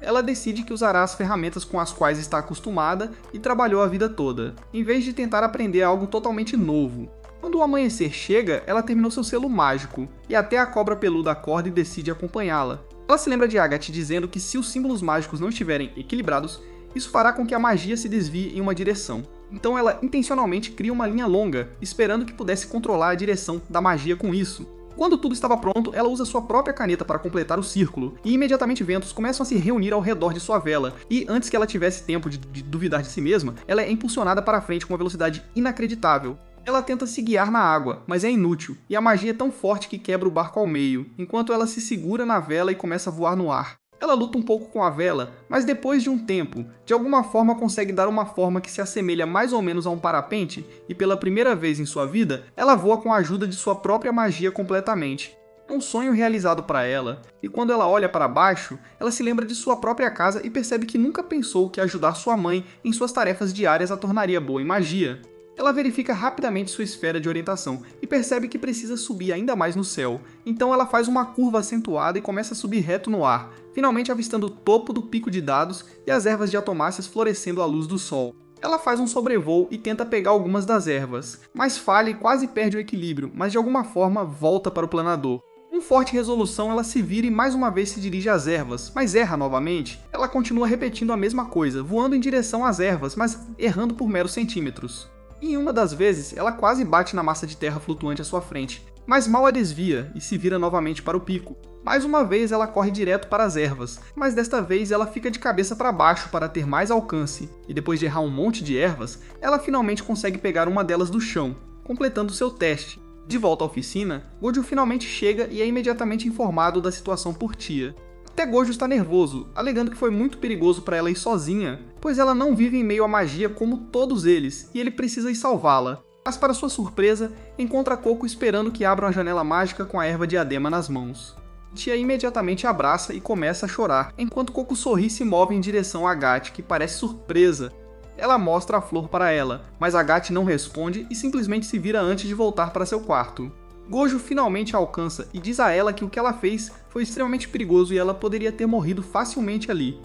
[SPEAKER 1] Ela decide que usará as ferramentas com as quais está acostumada e trabalhou a vida toda, em vez de tentar aprender algo totalmente novo. Quando o amanhecer chega, ela terminou seu selo mágico, e até a cobra peluda acorda e decide acompanhá-la. Ela se lembra de Agathe dizendo que se os símbolos mágicos não estiverem equilibrados, isso fará com que a magia se desvie em uma direção. Então ela intencionalmente cria uma linha longa, esperando que pudesse controlar a direção da magia com isso. Quando tudo estava pronto, ela usa sua própria caneta para completar o círculo, e imediatamente ventos começam a se reunir ao redor de sua vela, e antes que ela tivesse tempo de duvidar de si mesma, ela é impulsionada para frente com uma velocidade inacreditável. Ela tenta se guiar na água, mas é inútil, e a magia é tão forte que quebra o barco ao meio, enquanto ela se segura na vela e começa a voar no ar. Ela luta um pouco com a vela, mas depois de um tempo, de alguma forma consegue dar uma forma que se assemelha mais ou menos a um parapente, e pela primeira vez em sua vida, ela voa com a ajuda de sua própria magia completamente. É um sonho realizado para ela, e quando ela olha para baixo, ela se lembra de sua própria casa e percebe que nunca pensou que ajudar sua mãe em suas tarefas diárias a tornaria boa em magia. Ela verifica rapidamente sua esfera de orientação e percebe que precisa subir ainda mais no céu. Então ela faz uma curva acentuada e começa a subir reto no ar, finalmente avistando o topo do pico de dados e as ervas de Atomáceas florescendo à luz do sol. Ela faz um sobrevoo e tenta pegar algumas das ervas, mas falha e quase perde o equilíbrio, mas de alguma forma volta para o planador. Com forte resolução, ela se vira e mais uma vez se dirige às ervas, mas erra novamente. Ela continua repetindo a mesma coisa, voando em direção às ervas, mas errando por meros centímetros. Em uma das vezes, ela quase bate na massa de terra flutuante à sua frente, mas mal a desvia e se vira novamente para o pico. Mais uma vez ela corre direto para as ervas, mas desta vez ela fica de cabeça para baixo para ter mais alcance, e depois de errar um monte de ervas, ela finalmente consegue pegar uma delas do chão, completando seu teste. De volta à oficina, Gojo finalmente chega e é imediatamente informado da situação por Tia. Até Gojo está nervoso, alegando que foi muito perigoso para ela ir sozinha, pois ela não vive em meio à magia como todos eles, e ele precisa ir salvá-la. Mas para sua surpresa, encontra Coco esperando que abra uma janela mágica com a erva diadema nas mãos. Tia imediatamente abraça e começa a chorar, enquanto Coco sorri e se move em direção a Agate, que parece surpresa. Ela mostra a flor para ela, mas Agate não responde e simplesmente se vira antes de voltar para seu quarto. Gojo finalmente a alcança e diz a ela que o que ela fez foi extremamente perigoso e ela poderia ter morrido facilmente ali.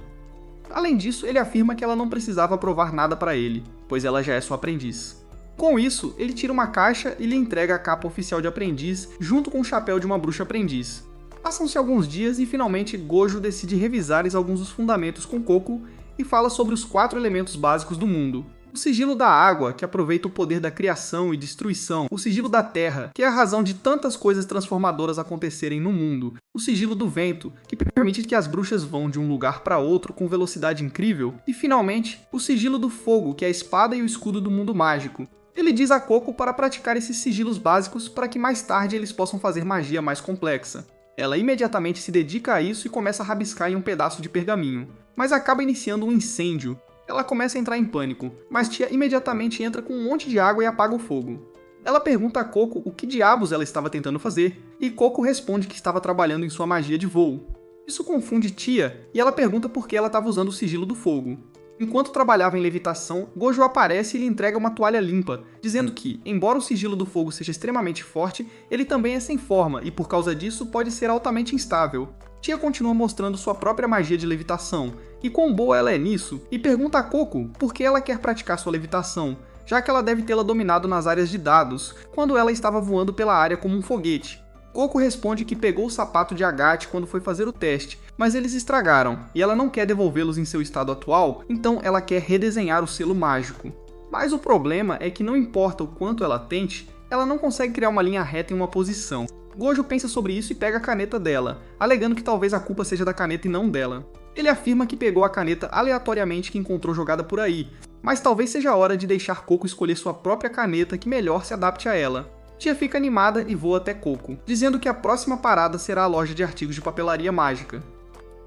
[SPEAKER 1] Além disso, ele afirma que ela não precisava provar nada para ele, pois ela já é sua aprendiz. Com isso, ele tira uma caixa e lhe entrega a capa oficial de aprendiz junto com o chapéu de uma bruxa aprendiz. Passam-se alguns dias e finalmente Gojo decide revisar alguns dos fundamentos com Coco e fala sobre os 4 elementos básicos do mundo. O sigilo da água, que aproveita o poder da criação e destruição. O sigilo da terra, que é a razão de tantas coisas transformadoras acontecerem no mundo. O sigilo do vento, que permite que as bruxas vão de um lugar para outro com velocidade incrível. E finalmente, o sigilo do fogo, que é a espada e o escudo do mundo mágico. Ele diz a Coco para praticar esses sigilos básicos para que mais tarde eles possam fazer magia mais complexa. Ela imediatamente se dedica a isso e começa a rabiscar em um pedaço de pergaminho, mas acaba iniciando um incêndio. Ela começa a entrar em pânico, mas Tia imediatamente entra com um monte de água e apaga o fogo. Ela pergunta a Coco o que diabos ela estava tentando fazer, e Coco responde que estava trabalhando em sua magia de voo. Isso confunde Tia, e ela pergunta por que ela estava usando o sigilo do fogo. Enquanto trabalhava em levitação, Gojo aparece e lhe entrega uma toalha limpa, dizendo que, embora o sigilo do fogo seja extremamente forte, ele também é sem forma e por causa disso pode ser altamente instável. Tia continua mostrando sua própria magia de levitação, e quão boa ela é nisso, e pergunta a Coco por que ela quer praticar sua levitação, já que ela deve tê-la dominado nas áreas de dados, quando ela estava voando pela área como um foguete. Coco responde que pegou o sapato de Agate quando foi fazer o teste, mas eles estragaram, e ela não quer devolvê-los em seu estado atual, então ela quer redesenhar o selo mágico. Mas o problema é que não importa o quanto ela tente, ela não consegue criar uma linha reta em uma posição. Gojo pensa sobre isso e pega a caneta dela, alegando que talvez a culpa seja da caneta e não dela. Ele afirma que pegou a caneta aleatoriamente que encontrou jogada por aí, mas talvez seja a hora de deixar Coco escolher sua própria caneta que melhor se adapte a ela. Tia fica animada e voa até Coco, dizendo que a próxima parada será a loja de artigos de papelaria mágica.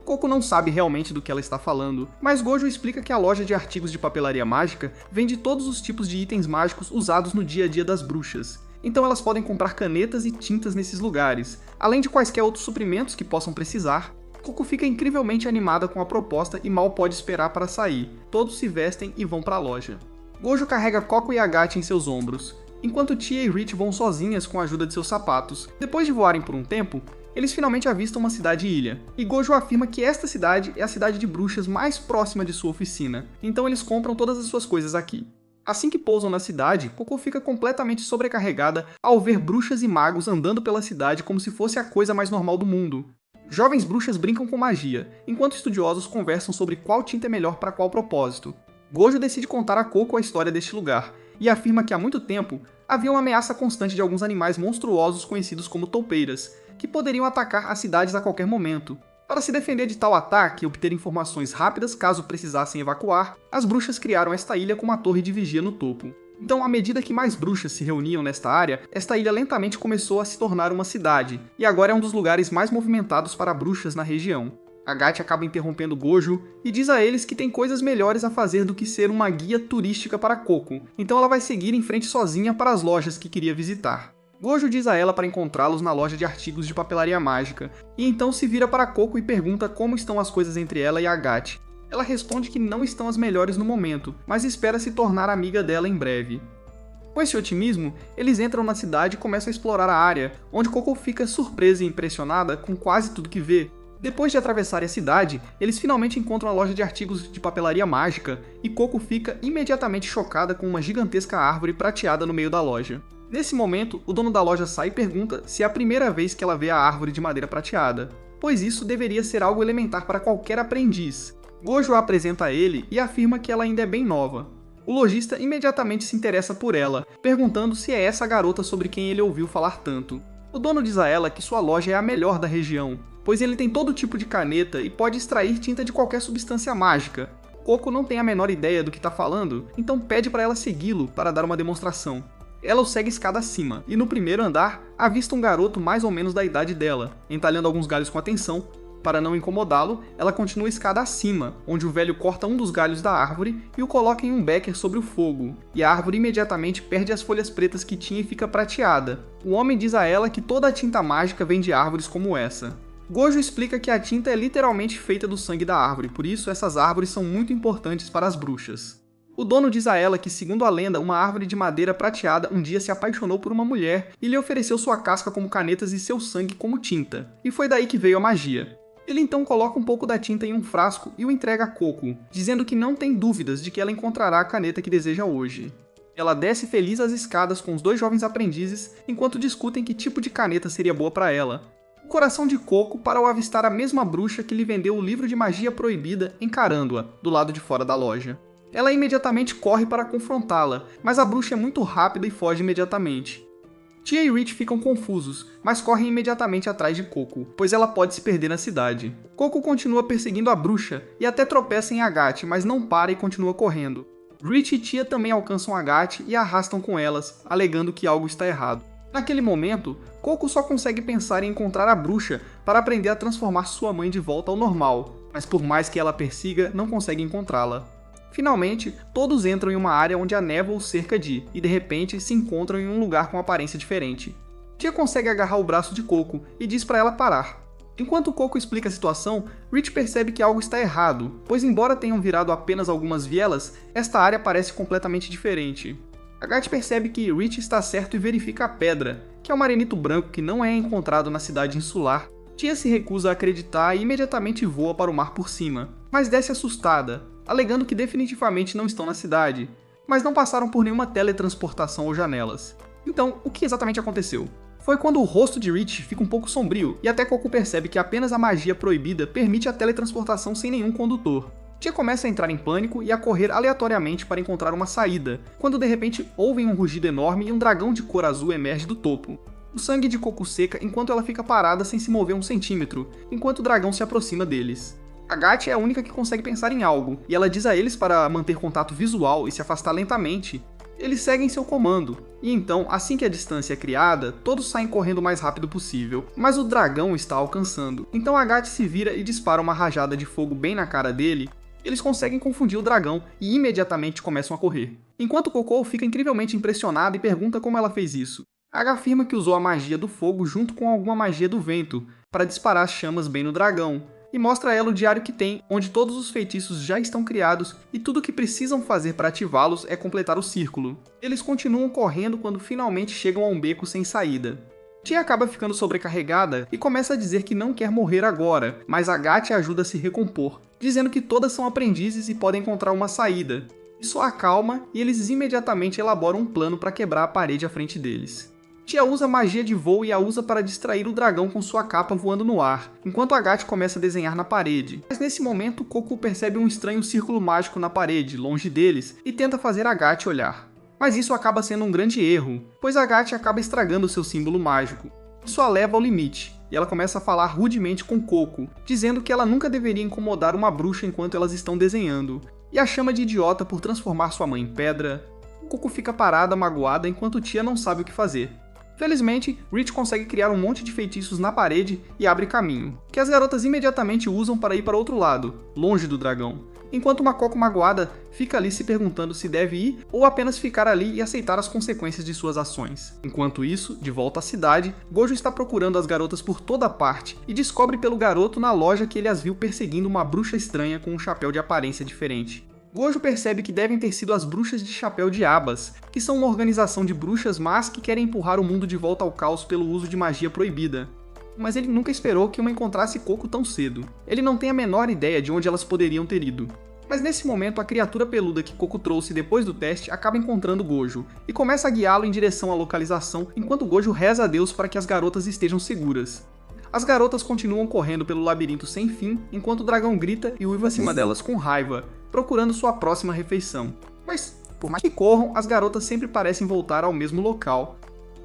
[SPEAKER 1] Coco não sabe realmente do que ela está falando, mas Gojo explica que a loja de artigos de papelaria mágica vende todos os tipos de itens mágicos usados no dia a dia das bruxas. Então elas podem comprar canetas e tintas nesses lugares, além de quaisquer outros suprimentos que possam precisar. Coco fica incrivelmente animada com a proposta e mal pode esperar para sair. Todos se vestem e vão para a loja. Gojo carrega Coco e Agate em seus ombros, enquanto Tia e Rich vão sozinhas com a ajuda de seus sapatos. Depois de voarem por um tempo, eles finalmente avistam uma cidade-ilha, e Gojo afirma que esta cidade é a cidade de bruxas mais próxima de sua oficina, então eles compram todas as suas coisas aqui. Assim que pousam na cidade, Coco fica completamente sobrecarregada ao ver bruxas e magos andando pela cidade como se fosse a coisa mais normal do mundo. Jovens bruxas brincam com magia, enquanto estudiosos conversam sobre qual tinta é melhor para qual propósito. Gojo decide contar a Coco a história deste lugar, e afirma que há muito tempo havia uma ameaça constante de alguns animais monstruosos conhecidos como toupeiras, que poderiam atacar as cidades a qualquer momento. Para se defender de tal ataque e obter informações rápidas caso precisassem evacuar, as bruxas criaram esta ilha com uma torre de vigia no topo. Então, à medida que mais bruxas se reuniam nesta área, esta ilha lentamente começou a se tornar uma cidade, e agora é um dos lugares mais movimentados para bruxas na região. Agate acaba interrompendo Gojo e diz a eles que tem coisas melhores a fazer do que ser uma guia turística para Coco, então ela vai seguir em frente sozinha para as lojas que queria visitar. Gojo diz a ela para encontrá-los na loja de artigos de papelaria mágica, e então se vira para Coco e pergunta como estão as coisas entre ela e Agate. Ela responde que não estão as melhores no momento, mas espera se tornar amiga dela em breve. Com esse otimismo, eles entram na cidade e começam a explorar a área, onde Coco fica surpresa e impressionada com quase tudo que vê. Depois de atravessarem a cidade, eles finalmente encontram a loja de artigos de papelaria mágica, e Coco fica imediatamente chocada com uma gigantesca árvore prateada no meio da loja. Nesse momento, o dono da loja sai e pergunta se é a primeira vez que ela vê a árvore de madeira prateada, pois isso deveria ser algo elementar para qualquer aprendiz. Gojo a apresenta a ele e afirma que ela ainda é bem nova. O lojista imediatamente se interessa por ela, perguntando se é essa a garota sobre quem ele ouviu falar tanto. O dono diz a ela que sua loja é a melhor da região, pois ele tem todo tipo de caneta e pode extrair tinta de qualquer substância mágica. Coco não tem a menor ideia do que está falando, então pede para ela segui-lo para dar uma demonstração. Ela o segue escada acima, e no primeiro andar, avista um garoto mais ou menos da idade dela, entalhando alguns galhos com atenção. Para não incomodá-lo, ela continua a escada acima, onde o velho corta um dos galhos da árvore e o coloca em um becker sobre o fogo, e a árvore imediatamente perde as folhas pretas que tinha e fica prateada. O homem diz a ela que toda a tinta mágica vem de árvores como essa. Gojo explica que a tinta é literalmente feita do sangue da árvore, por isso essas árvores são muito importantes para as bruxas. O dono diz a ela que, segundo a lenda, uma árvore de madeira prateada um dia se apaixonou por uma mulher e lhe ofereceu sua casca como canetas e seu sangue como tinta, e foi daí que veio a magia. Ele então coloca um pouco da tinta em um frasco e o entrega a Coco, dizendo que não tem dúvidas de que ela encontrará a caneta que deseja hoje. Ela desce feliz as escadas com os dois jovens aprendizes enquanto discutem que tipo de caneta seria boa para ela. O coração de Coco para ao avistar a mesma bruxa que lhe vendeu o livro de magia proibida encarando-a, do lado de fora da loja. Ela imediatamente corre para confrontá-la, mas a bruxa é muito rápida e foge imediatamente. Tia e Rich ficam confusos, mas correm imediatamente atrás de Coco, pois ela pode se perder na cidade. Coco continua perseguindo a bruxa e até tropeça em Agathe, mas não para e continua correndo. Rich e Tia também alcançam Agathe e a arrastam com elas, alegando que algo está errado. Naquele momento, Coco só consegue pensar em encontrar a bruxa para aprender a transformar sua mãe de volta ao normal, mas por mais que ela persiga, não consegue encontrá-la. Finalmente, todos entram em uma área onde a névoa os cerca e de repente, se encontram em um lugar com aparência diferente. Tia consegue agarrar o braço de Coco e diz para ela parar. Enquanto Coco explica a situação, Rich percebe que algo está errado, pois embora tenham virado apenas algumas vielas, esta área parece completamente diferente. Agathe percebe que Rich está certo e verifica a pedra, que é um marenito branco que não é encontrado na cidade insular. Tia se recusa a acreditar e imediatamente voa para o mar por cima, mas desce assustada, alegando que definitivamente não estão na cidade, mas não passaram por nenhuma teletransportação ou janelas. Então, o que exatamente aconteceu? Foi quando o rosto de Rich fica um pouco sombrio, e até Coco percebe que apenas a magia proibida permite a teletransportação sem nenhum condutor. Tia começa a entrar em pânico e a correr aleatoriamente para encontrar uma saída, quando de repente ouvem um rugido enorme e um dragão de cor azul emerge do topo. O sangue de Coco seca enquanto ela fica parada sem se mover 1 centímetro, enquanto o dragão se aproxima deles. Agathe é a única que consegue pensar em algo, e ela diz a eles para manter contato visual e se afastar lentamente. Eles seguem seu comando, e então, assim que a distância é criada, todos saem correndo o mais rápido possível, mas o dragão está alcançando. Então Agathe se vira e dispara uma rajada de fogo bem na cara dele. Eles conseguem confundir o dragão e imediatamente começam a correr. Enquanto Coco fica incrivelmente impressionada e pergunta como ela fez isso. Aga afirma que usou a magia do fogo junto com alguma magia do vento para disparar as chamas bem no dragão, e mostra a ela o diário que tem, onde todos os feitiços já estão criados e tudo o que precisam fazer para ativá-los é completar o círculo. Eles continuam correndo quando finalmente chegam a um beco sem saída. Tia acaba ficando sobrecarregada e começa a dizer que não quer morrer agora, mas Agathe ajuda a se recompor, dizendo que todas são aprendizes e podem encontrar uma saída. Isso a acalma e eles imediatamente elaboram um plano para quebrar a parede à frente deles. Tia usa magia de voo e a usa para distrair o dragão com sua capa voando no ar, enquanto Agathe começa a desenhar na parede. Mas nesse momento, Coco percebe um estranho círculo mágico na parede, longe deles, e tenta fazer Agathe olhar. Mas isso acaba sendo um grande erro, pois Agathe acaba estragando seu símbolo mágico. Isso a leva ao limite, e ela começa a falar rudemente com Coco, dizendo que ela nunca deveria incomodar uma bruxa enquanto elas estão desenhando, e a chama de idiota por transformar sua mãe em pedra. Coco fica parada, magoada, enquanto Tia não sabe o que fazer. Felizmente, Rich consegue criar um monte de feitiços na parede e abre caminho, que as garotas imediatamente usam para ir para outro lado, longe do dragão, enquanto uma Coco magoada fica ali se perguntando se deve ir ou apenas ficar ali e aceitar as consequências de suas ações. Enquanto isso, de volta à cidade, Gojo está procurando as garotas por toda parte e descobre pelo garoto na loja que ele as viu perseguindo uma bruxa estranha com um chapéu de aparência diferente. Gojo percebe que devem ter sido as Bruxas de Chapéu de Abas, que são uma organização de bruxas más que querem empurrar o mundo de volta ao caos pelo uso de magia proibida. Mas ele nunca esperou que uma encontrasse Coco tão cedo. Ele não tem a menor ideia de onde elas poderiam ter ido. Mas nesse momento, a criatura peluda que Coco trouxe depois do teste acaba encontrando Gojo, e começa a guiá-lo em direção à localização, enquanto Gojo reza a Deus para que as garotas estejam seguras. As garotas continuam correndo pelo labirinto sem fim, enquanto o dragão grita e uiva acima delas com raiva, procurando sua próxima refeição. Mas, por mais que corram, as garotas sempre parecem voltar ao mesmo local.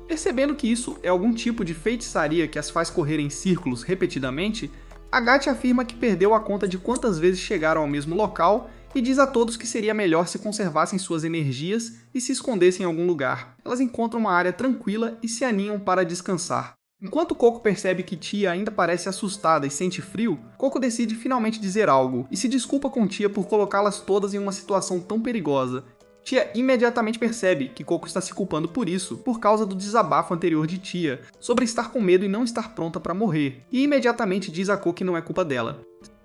[SPEAKER 1] Percebendo que isso é algum tipo de feitiçaria que as faz correr em círculos repetidamente, Agathe afirma que perdeu a conta de quantas vezes chegaram ao mesmo local e diz a todos que seria melhor se conservassem suas energias e se escondessem em algum lugar. Elas encontram uma área tranquila e se aninham para descansar. Enquanto Coco percebe que Tia ainda parece assustada e sente frio, Coco decide finalmente dizer algo e se desculpa com Tia por colocá-las todas em uma situação tão perigosa. Tia imediatamente percebe que Coco está se culpando por isso, por causa do desabafo anterior de Tia, sobre estar com medo e não estar pronta para morrer, e imediatamente diz a Coco que não é culpa dela.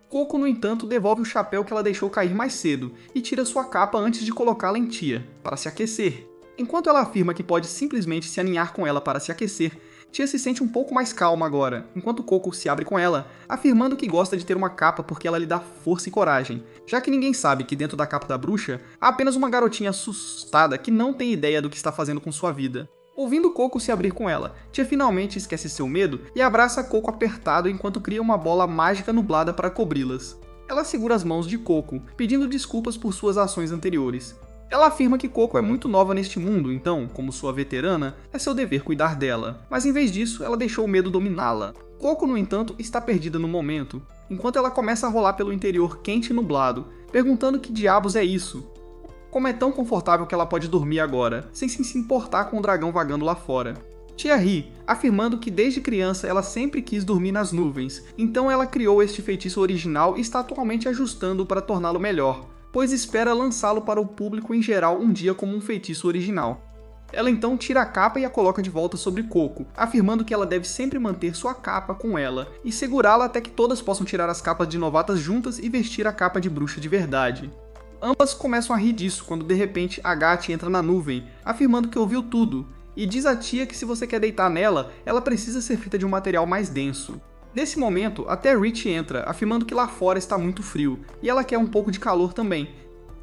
[SPEAKER 1] Coco, no entanto, devolve o chapéu que ela deixou cair mais cedo, e tira sua capa antes de colocá-la em Tia, para se aquecer. Enquanto ela afirma que pode simplesmente se aninhar com ela para se aquecer, Tia se sente um pouco mais calma agora, enquanto Coco se abre com ela, afirmando que gosta de ter uma capa porque ela lhe dá força e coragem, já que ninguém sabe que dentro da capa da bruxa há apenas uma garotinha assustada que não tem ideia do que está fazendo com sua vida. Ouvindo Coco se abrir com ela, Tia finalmente esquece seu medo e abraça Coco apertado enquanto cria uma bola mágica nublada para cobri-las. Ela segura as mãos de Coco, pedindo desculpas por suas ações anteriores. Ela afirma que Coco é muito nova neste mundo, então, como sua veterana, é seu dever cuidar dela. Mas em vez disso, ela deixou o medo dominá-la. Coco, no entanto, está perdida no momento, enquanto ela começa a rolar pelo interior quente e nublado, perguntando que diabos é isso. Como é tão confortável que ela pode dormir agora, sem se importar com o dragão vagando lá fora. Tia ri, afirmando que desde criança ela sempre quis dormir nas nuvens, então ela criou este feitiço original e está atualmente ajustando para torná-lo melhor, pois espera lançá-lo para o público em geral um dia como um feitiço original. Ela então tira a capa e a coloca de volta sobre Coco, afirmando que ela deve sempre manter sua capa com ela, e segurá-la até que todas possam tirar as capas de novatas juntas e vestir a capa de bruxa de verdade. Ambas começam a rir disso quando de repente Agathe entra na nuvem, afirmando que ouviu tudo, e diz à Tia que se você quer deitar nela, ela precisa ser feita de um material mais denso. Nesse momento, até Rich entra, afirmando que lá fora está muito frio, e ela quer um pouco de calor também.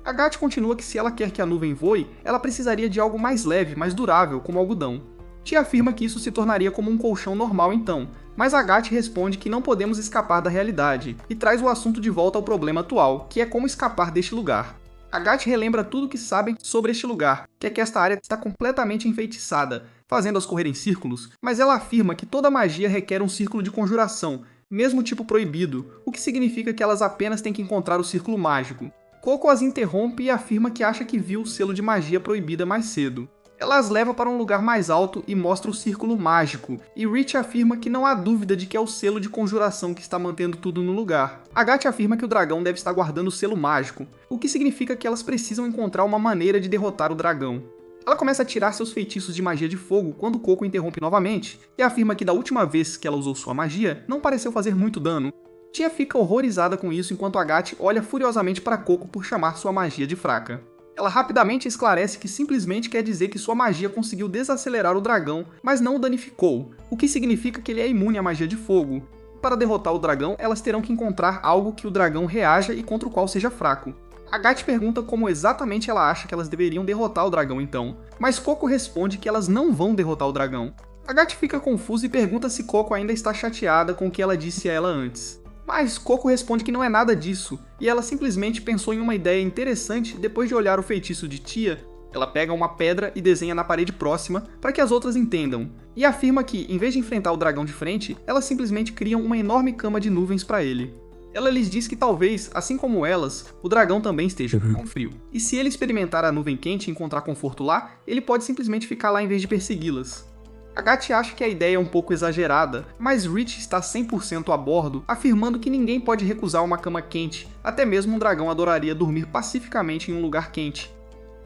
[SPEAKER 1] Agathe continua que se ela quer que a nuvem voe, ela precisaria de algo mais leve, mais durável, como algodão. Tia afirma que isso se tornaria como um colchão normal então, mas Agathe responde que não podemos escapar da realidade, e traz o assunto de volta ao problema atual, que é como escapar deste lugar. Agathe relembra tudo o que sabem sobre este lugar, que é que esta área está completamente enfeitiçada, fazendo-as correr em círculos, mas ela afirma que toda magia requer um círculo de conjuração, mesmo tipo proibido, o que significa que elas apenas têm que encontrar o círculo mágico. Coco as interrompe e afirma que acha que viu o selo de magia proibida mais cedo. Ela as leva para um lugar mais alto e mostra o círculo mágico, e Rich afirma que não há dúvida de que é o selo de conjuração que está mantendo tudo no lugar. Agathe afirma que o dragão deve estar guardando o selo mágico, o que significa que elas precisam encontrar uma maneira de derrotar o dragão. Ela começa a tirar seus feitiços de magia de fogo quando Coco interrompe novamente, e afirma que da última vez que ela usou sua magia, não pareceu fazer muito dano. Tia fica horrorizada com isso enquanto Agathe olha furiosamente para Coco por chamar sua magia de fraca. Ela rapidamente esclarece que simplesmente quer dizer que sua magia conseguiu desacelerar o dragão, mas não o danificou, o que significa que ele é imune à magia de fogo. Para derrotar o dragão, elas terão que encontrar algo que o dragão reaja e contra o qual seja fraco. Agathe pergunta como exatamente ela acha que elas deveriam derrotar o dragão então, mas Coco responde que elas não vão derrotar o dragão. Agathe fica confusa e pergunta se Coco ainda está chateada com o que ela disse a ela antes. Mas Coco responde que não é nada disso, e ela simplesmente pensou em uma ideia interessante depois de olhar o feitiço de Tia. Ela pega uma pedra e desenha na parede próxima para que as outras entendam, e afirma que, em vez de enfrentar o dragão de frente, elas simplesmente criam uma enorme cama de nuvens para ele. Ela lhes diz que talvez, assim como elas, o dragão também esteja com frio. E se ele experimentar a nuvem quente e encontrar conforto lá, ele pode simplesmente ficar lá em vez de persegui-las. Agathe acha que a ideia é um pouco exagerada, mas Rich está 100% a bordo, afirmando que ninguém pode recusar uma cama quente, até mesmo um dragão adoraria dormir pacificamente em um lugar quente.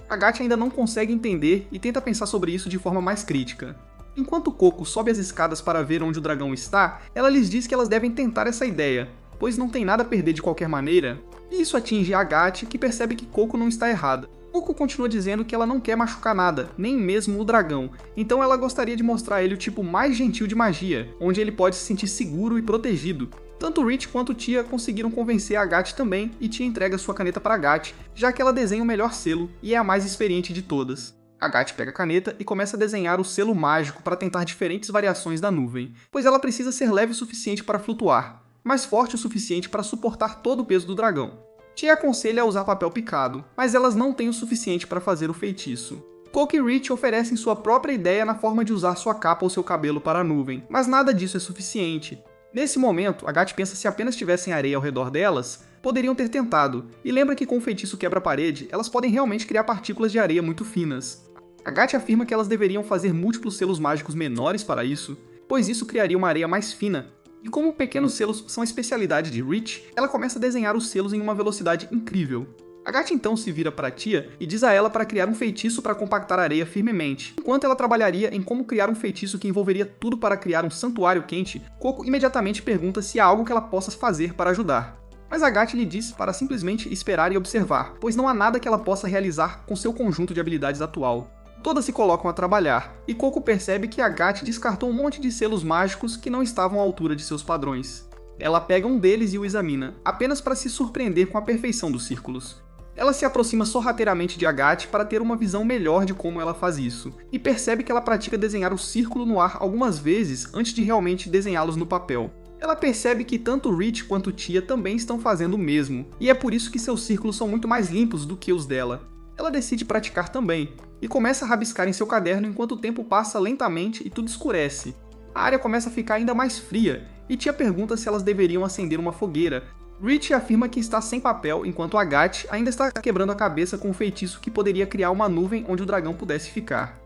[SPEAKER 1] Agathe ainda não consegue entender e tenta pensar sobre isso de forma mais crítica. Enquanto Coco sobe as escadas para ver onde o dragão está, ela lhes diz que elas devem tentar essa ideia. pois não tem nada a perder de qualquer maneira. E isso atinge Agathe, que percebe que Coco não está errada. Coco continua dizendo que ela não quer machucar nada, nem mesmo o dragão, então ela gostaria de mostrar a ele o tipo mais gentil de magia, onde ele pode se sentir seguro e protegido. Tanto Rich quanto Tia conseguiram convencer a Agathe também, e Tia entrega sua caneta para Agathe, já que ela desenha o melhor selo e é a mais experiente de todas. Agathe pega a caneta e começa a desenhar o selo mágico para tentar diferentes variações da nuvem, pois ela precisa ser leve o suficiente para flutuar, mas forte o suficiente para suportar todo o peso do dragão. Tia aconselha a usar papel picado, mas elas não têm o suficiente para fazer o feitiço. Coco e Rich oferecem sua própria ideia na forma de usar sua capa ou seu cabelo para a nuvem, mas nada disso é suficiente. Nesse momento, Agathe pensa se apenas tivessem areia ao redor delas, poderiam ter tentado, e lembra que com o feitiço quebra-parede, elas podem realmente criar partículas de areia muito finas. Agathe afirma que elas deveriam fazer múltiplos selos mágicos menores para isso, pois isso criaria uma areia mais fina. E como pequenos selos são a especialidade de Rich, ela começa a desenhar os selos em uma velocidade incrível. Agathe então se vira para a Tia e diz a ela para criar um feitiço para compactar a areia firmemente. Enquanto ela trabalharia em como criar um feitiço que envolveria tudo para criar um santuário quente, Coco imediatamente pergunta se há algo que ela possa fazer para ajudar. Mas Agathe lhe diz para simplesmente esperar e observar, pois não há nada que ela possa realizar com seu conjunto de habilidades atual. Todas se colocam a trabalhar, e Coco percebe que Agathe descartou um monte de selos mágicos que não estavam à altura de seus padrões. Ela pega um deles e o examina, apenas para se surpreender com a perfeição dos círculos. Ela se aproxima sorrateiramente de Agathe para ter uma visão melhor de como ela faz isso, e percebe que ela pratica desenhar o círculo no ar algumas vezes antes de realmente desenhá-los no papel. Ela percebe que tanto Rich quanto Tia também estão fazendo o mesmo, e é por isso que seus círculos são muito mais limpos do que os dela. Ela decide praticar também, e começa a rabiscar em seu caderno enquanto o tempo passa lentamente e tudo escurece. A área começa a ficar ainda mais fria, e Tia pergunta se elas deveriam acender uma fogueira. Rich afirma que está sem papel, enquanto Agathe ainda está quebrando a cabeça com um feitiço que poderia criar uma nuvem onde o dragão pudesse ficar.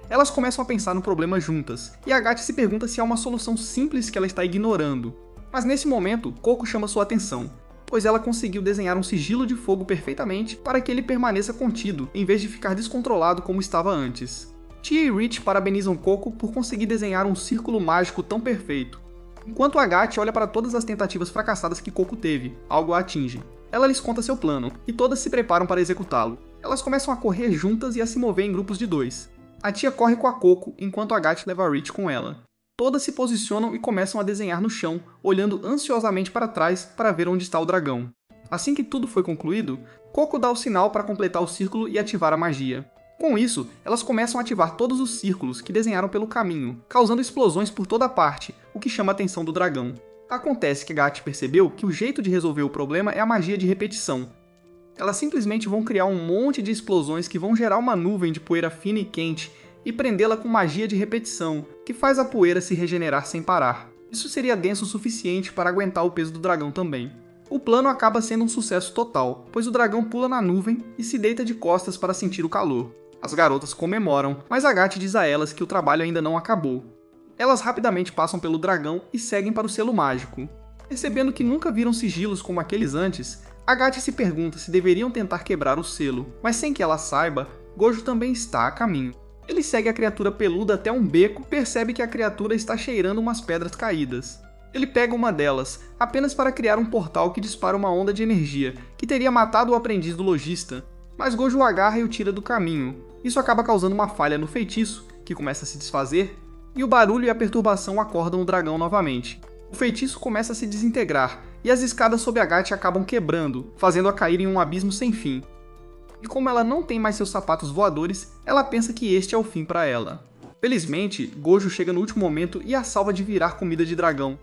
[SPEAKER 1] Elas começam a pensar no problema juntas, e Agathe se pergunta se há uma solução simples que ela está ignorando. Mas nesse momento, Coco chama sua atenção, pois ela conseguiu desenhar um sigilo de fogo perfeitamente para que ele permaneça contido, em vez de ficar descontrolado como estava antes. Tia e Rich parabenizam Coco por conseguir desenhar um círculo mágico tão perfeito, enquanto Agathe olha para todas as tentativas fracassadas que Coco teve, algo a atinge. Ela lhes conta seu plano, e todas se preparam para executá-lo. Elas começam a correr juntas e a se mover em grupos de 2. A Tia corre com a Coco, enquanto Agathe leva Rich com ela. Todas se posicionam e começam a desenhar no chão, olhando ansiosamente para trás para ver onde está o dragão. Assim que tudo foi concluído, Coco dá o sinal para completar o círculo e ativar a magia. Com isso, elas começam a ativar todos os círculos que desenharam pelo caminho, causando explosões por toda parte, o que chama a atenção do dragão. Acontece que Agathe percebeu que o jeito de resolver o problema é a magia de repetição. Elas simplesmente vão criar um monte de explosões que vão gerar uma nuvem de poeira fina e quente, e prendê-la com magia de repetição, que faz a poeira se regenerar sem parar. Isso seria denso o suficiente para aguentar o peso do dragão também. O plano acaba sendo um sucesso total, pois o dragão pula na nuvem e se deita de costas para sentir o calor. As garotas comemoram, mas Agathe diz a elas que o trabalho ainda não acabou. Elas rapidamente passam pelo dragão e seguem para o selo mágico. Percebendo que nunca viram sigilos como aqueles antes, Agathe se pergunta se deveriam tentar quebrar o selo, mas sem que ela saiba, Gojo também está a caminho. Ele segue a criatura peluda até um beco e percebe que a criatura está cheirando umas pedras caídas. Ele pega uma delas, apenas para criar um portal que dispara uma onda de energia, que teria matado o aprendiz do lojista, mas Gojo o agarra e o tira do caminho. Isso acaba causando uma falha no feitiço, que começa a se desfazer, e o barulho e a perturbação acordam o dragão novamente. O feitiço começa a se desintegrar, e as escadas sob Agathe acabam quebrando, fazendo-a cair em um abismo sem fim. E como ela não tem mais seus sapatos voadores, ela pensa que este é o fim para ela. Felizmente, Gojo chega no último momento e a salva de virar comida de dragão.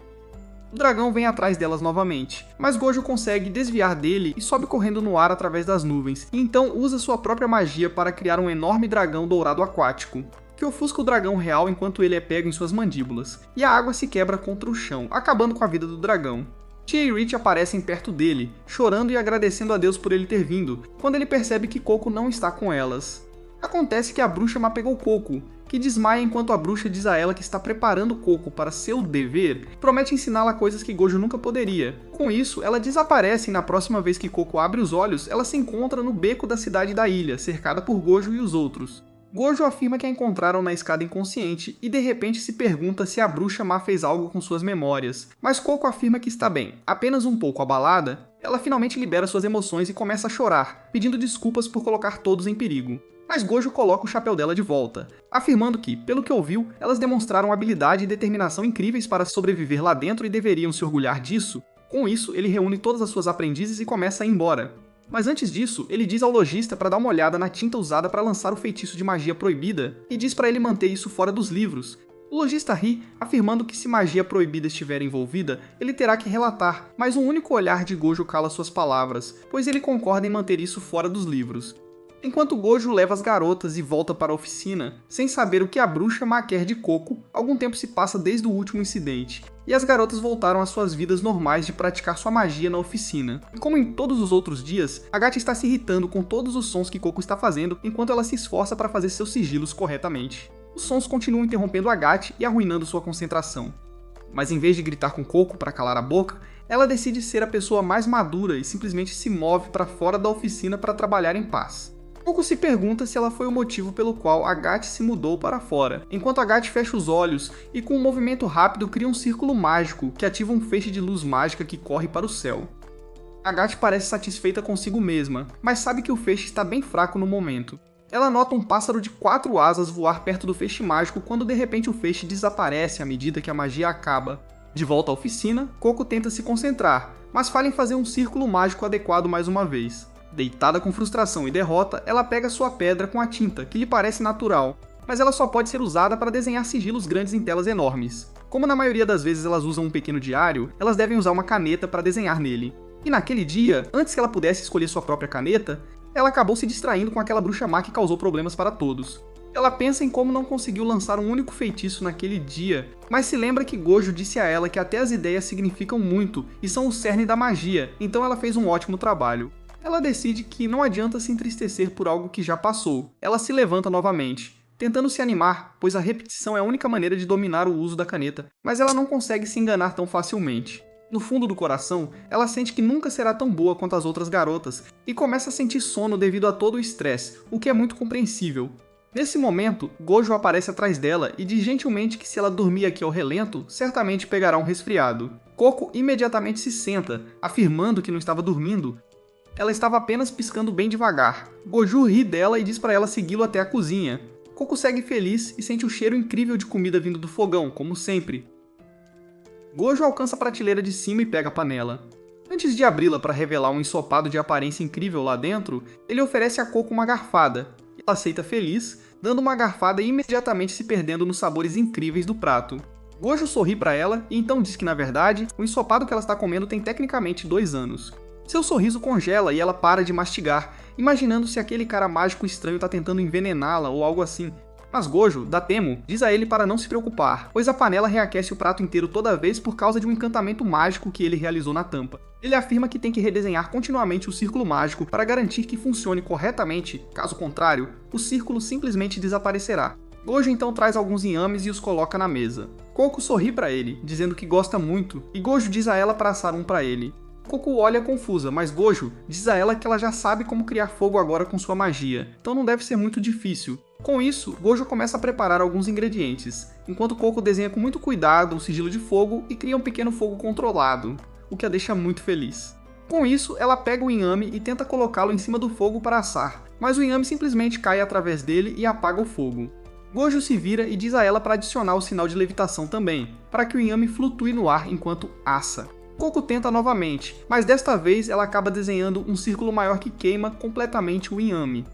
[SPEAKER 1] O dragão vem atrás delas novamente, mas Gojo consegue desviar dele e sobe correndo no ar através das nuvens, e então usa sua própria magia para criar um enorme dragão dourado aquático, que ofusca o dragão real enquanto ele é pego em suas mandíbulas, e a água se quebra contra o chão, acabando com a vida do dragão. Tia e Rich aparecem perto dele, chorando e agradecendo a Deus por ele ter vindo, quando ele percebe que Coco não está com elas. Acontece que a bruxa mapegou Coco, que desmaia enquanto a bruxa diz a ela que está preparando Coco para seu dever e promete ensiná-la coisas que Gojo nunca poderia. Com isso, ela desaparece e na próxima vez que Coco abre os olhos, ela se encontra no beco da cidade da ilha, cercada por Gojo e os outros. Gojo afirma que a encontraram na escada inconsciente e de repente se pergunta se a bruxa má fez algo com suas memórias, mas Coco afirma que está bem. Apenas um pouco abalada, ela finalmente libera suas emoções e começa a chorar, pedindo desculpas por colocar todos em perigo. Mas Gojo coloca o chapéu dela de volta, afirmando que, pelo que ouviu, elas demonstraram habilidade e determinação incríveis para sobreviver lá dentro e deveriam se orgulhar disso. Com isso, ele reúne todas as suas aprendizes e começa a ir embora. Mas antes disso, ele diz ao lojista para dar uma olhada na tinta usada para lançar o feitiço de magia proibida e diz para ele manter isso fora dos livros. O lojista ri, afirmando que se magia proibida estiver envolvida, ele terá que relatar, mas um único olhar de Gojo cala suas palavras, pois ele concorda em manter isso fora dos livros. Enquanto Gojo leva as garotas e volta para a oficina, sem saber o que a bruxa má quer de Coco, algum tempo se passa desde o último incidente, e as garotas voltaram às suas vidas normais de praticar sua magia na oficina. E como em todos os outros dias, Agatha está se irritando com todos os sons que Coco está fazendo enquanto ela se esforça para fazer seus sigilos corretamente. Os sons continuam interrompendo Agatha e arruinando sua concentração. Mas em vez de gritar com Coco para calar a boca, ela decide ser a pessoa mais madura e simplesmente se move para fora da oficina para trabalhar em paz. Coco se pergunta se ela foi o motivo pelo qual Agatha se mudou para fora, enquanto Agatha fecha os olhos e com um movimento rápido cria um círculo mágico que ativa um feixe de luz mágica que corre para o céu. Agatha parece satisfeita consigo mesma, mas sabe que o feixe está bem fraco no momento. Ela nota um pássaro de 4 asas voar perto do feixe mágico quando de repente o feixe desaparece à medida que a magia acaba. De volta à oficina, Coco tenta se concentrar, mas falha em fazer um círculo mágico adequado mais uma vez. Deitada com frustração e derrota, ela pega sua pedra com a tinta, que lhe parece natural, mas ela só pode ser usada para desenhar sigilos grandes em telas enormes. Como na maioria das vezes elas usam um pequeno diário, elas devem usar uma caneta para desenhar nele. E naquele dia, antes que ela pudesse escolher sua própria caneta, ela acabou se distraindo com aquela bruxa má que causou problemas para todos. Ela pensa em como não conseguiu lançar um único feitiço naquele dia, mas se lembra que Gojo disse a ela que até as ideias significam muito e são o cerne da magia, então ela fez um ótimo trabalho. Ela decide que não adianta se entristecer por algo que já passou. Ela se levanta novamente, tentando se animar, pois a repetição é a única maneira de dominar o uso da caneta, mas ela não consegue se enganar tão facilmente. No fundo do coração, ela sente que nunca será tão boa quanto as outras garotas e começa a sentir sono devido a todo o estresse, o que é muito compreensível. Nesse momento, Gojo aparece atrás dela e diz gentilmente que se ela dormir aqui ao relento, certamente pegará um resfriado. Coco imediatamente se senta, afirmando que não estava dormindo. Ela estava apenas piscando bem devagar. Gojo ri dela e diz para ela segui-lo até a cozinha. Coco segue feliz e sente o cheiro incrível de comida vindo do fogão, como sempre. Gojo alcança a prateleira de cima e pega a panela. Antes de abri-la para revelar um ensopado de aparência incrível lá dentro, ele oferece a Coco uma garfada. Ela aceita feliz, dando uma garfada e imediatamente se perdendo nos sabores incríveis do prato. Gojo sorri para ela e então diz que, na verdade, o ensopado que ela está comendo tem tecnicamente 2 anos. Seu sorriso congela e ela para de mastigar, imaginando se aquele cara mágico estranho está tentando envenená-la ou algo assim. Mas Gojo, da Temo, diz a ele para não se preocupar, pois a panela reaquece o prato inteiro toda vez por causa de um encantamento mágico que ele realizou na tampa. Ele afirma que tem que redesenhar continuamente o círculo mágico para garantir que funcione corretamente, caso contrário, o círculo simplesmente desaparecerá. Gojo então traz alguns inhames e os coloca na mesa. Coco sorri para ele, dizendo que gosta muito, e Gojo diz a ela para assar um para ele. Coco olha confusa, mas Gojo diz a ela que ela já sabe como criar fogo agora com sua magia, então não deve ser muito difícil. Com isso, Gojo começa a preparar alguns ingredientes, enquanto Coco desenha com muito cuidado um sigilo de fogo e cria um pequeno fogo controlado, o que a deixa muito feliz. Com isso, ela pega o inhame e tenta colocá-lo em cima do fogo para assar, mas o inhame simplesmente cai através dele e apaga o fogo. Gojo se vira e diz a ela para adicionar o sinal de levitação também, para que o inhame flutue no ar enquanto assa. Coco tenta novamente, mas desta vez ela acaba desenhando um círculo maior que queima completamente o inhame.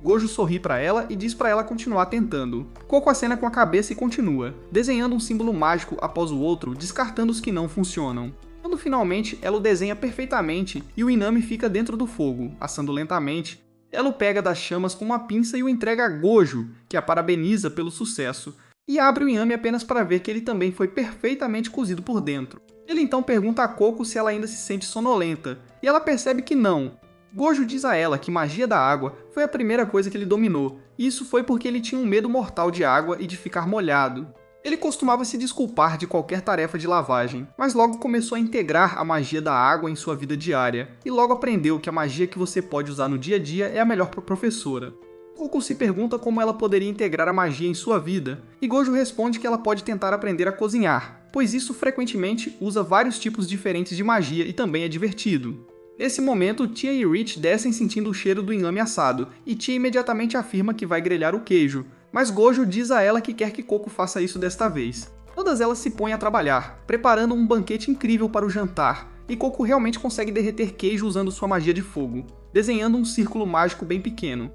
[SPEAKER 1] Gojo sorri para ela e diz para ela continuar tentando. Coco acena com a cabeça e continua, desenhando um símbolo mágico após o outro, descartando os que não funcionam. Quando finalmente ela o desenha perfeitamente e o iname fica dentro do fogo, assando lentamente, ela o pega das chamas com uma pinça e o entrega a Gojo, que a parabeniza pelo sucesso, e abre o iname apenas para ver que ele também foi perfeitamente cozido por dentro. Ele então pergunta a Coco se ela ainda se sente sonolenta, e ela percebe que não. Gojo diz a ela que magia da água foi a primeira coisa que ele dominou, e isso foi porque ele tinha um medo mortal de água e de ficar molhado. Ele costumava se desculpar de qualquer tarefa de lavagem, mas logo começou a integrar a magia da água em sua vida diária, e logo aprendeu que a magia que você pode usar no dia a dia é a melhor professora. Coco se pergunta como ela poderia integrar a magia em sua vida, e Gojo responde que ela pode tentar aprender a cozinhar, pois isso frequentemente usa vários tipos diferentes de magia e também é divertido. Nesse momento, Tia e Rich descem sentindo o cheiro do inhame assado, e Tia imediatamente afirma que vai grelhar o queijo, mas Gojo diz a ela que quer que Coco faça isso desta vez. Todas elas se põem a trabalhar, preparando um banquete incrível para o jantar, e Coco realmente consegue derreter queijo usando sua magia de fogo, desenhando um círculo mágico bem pequeno.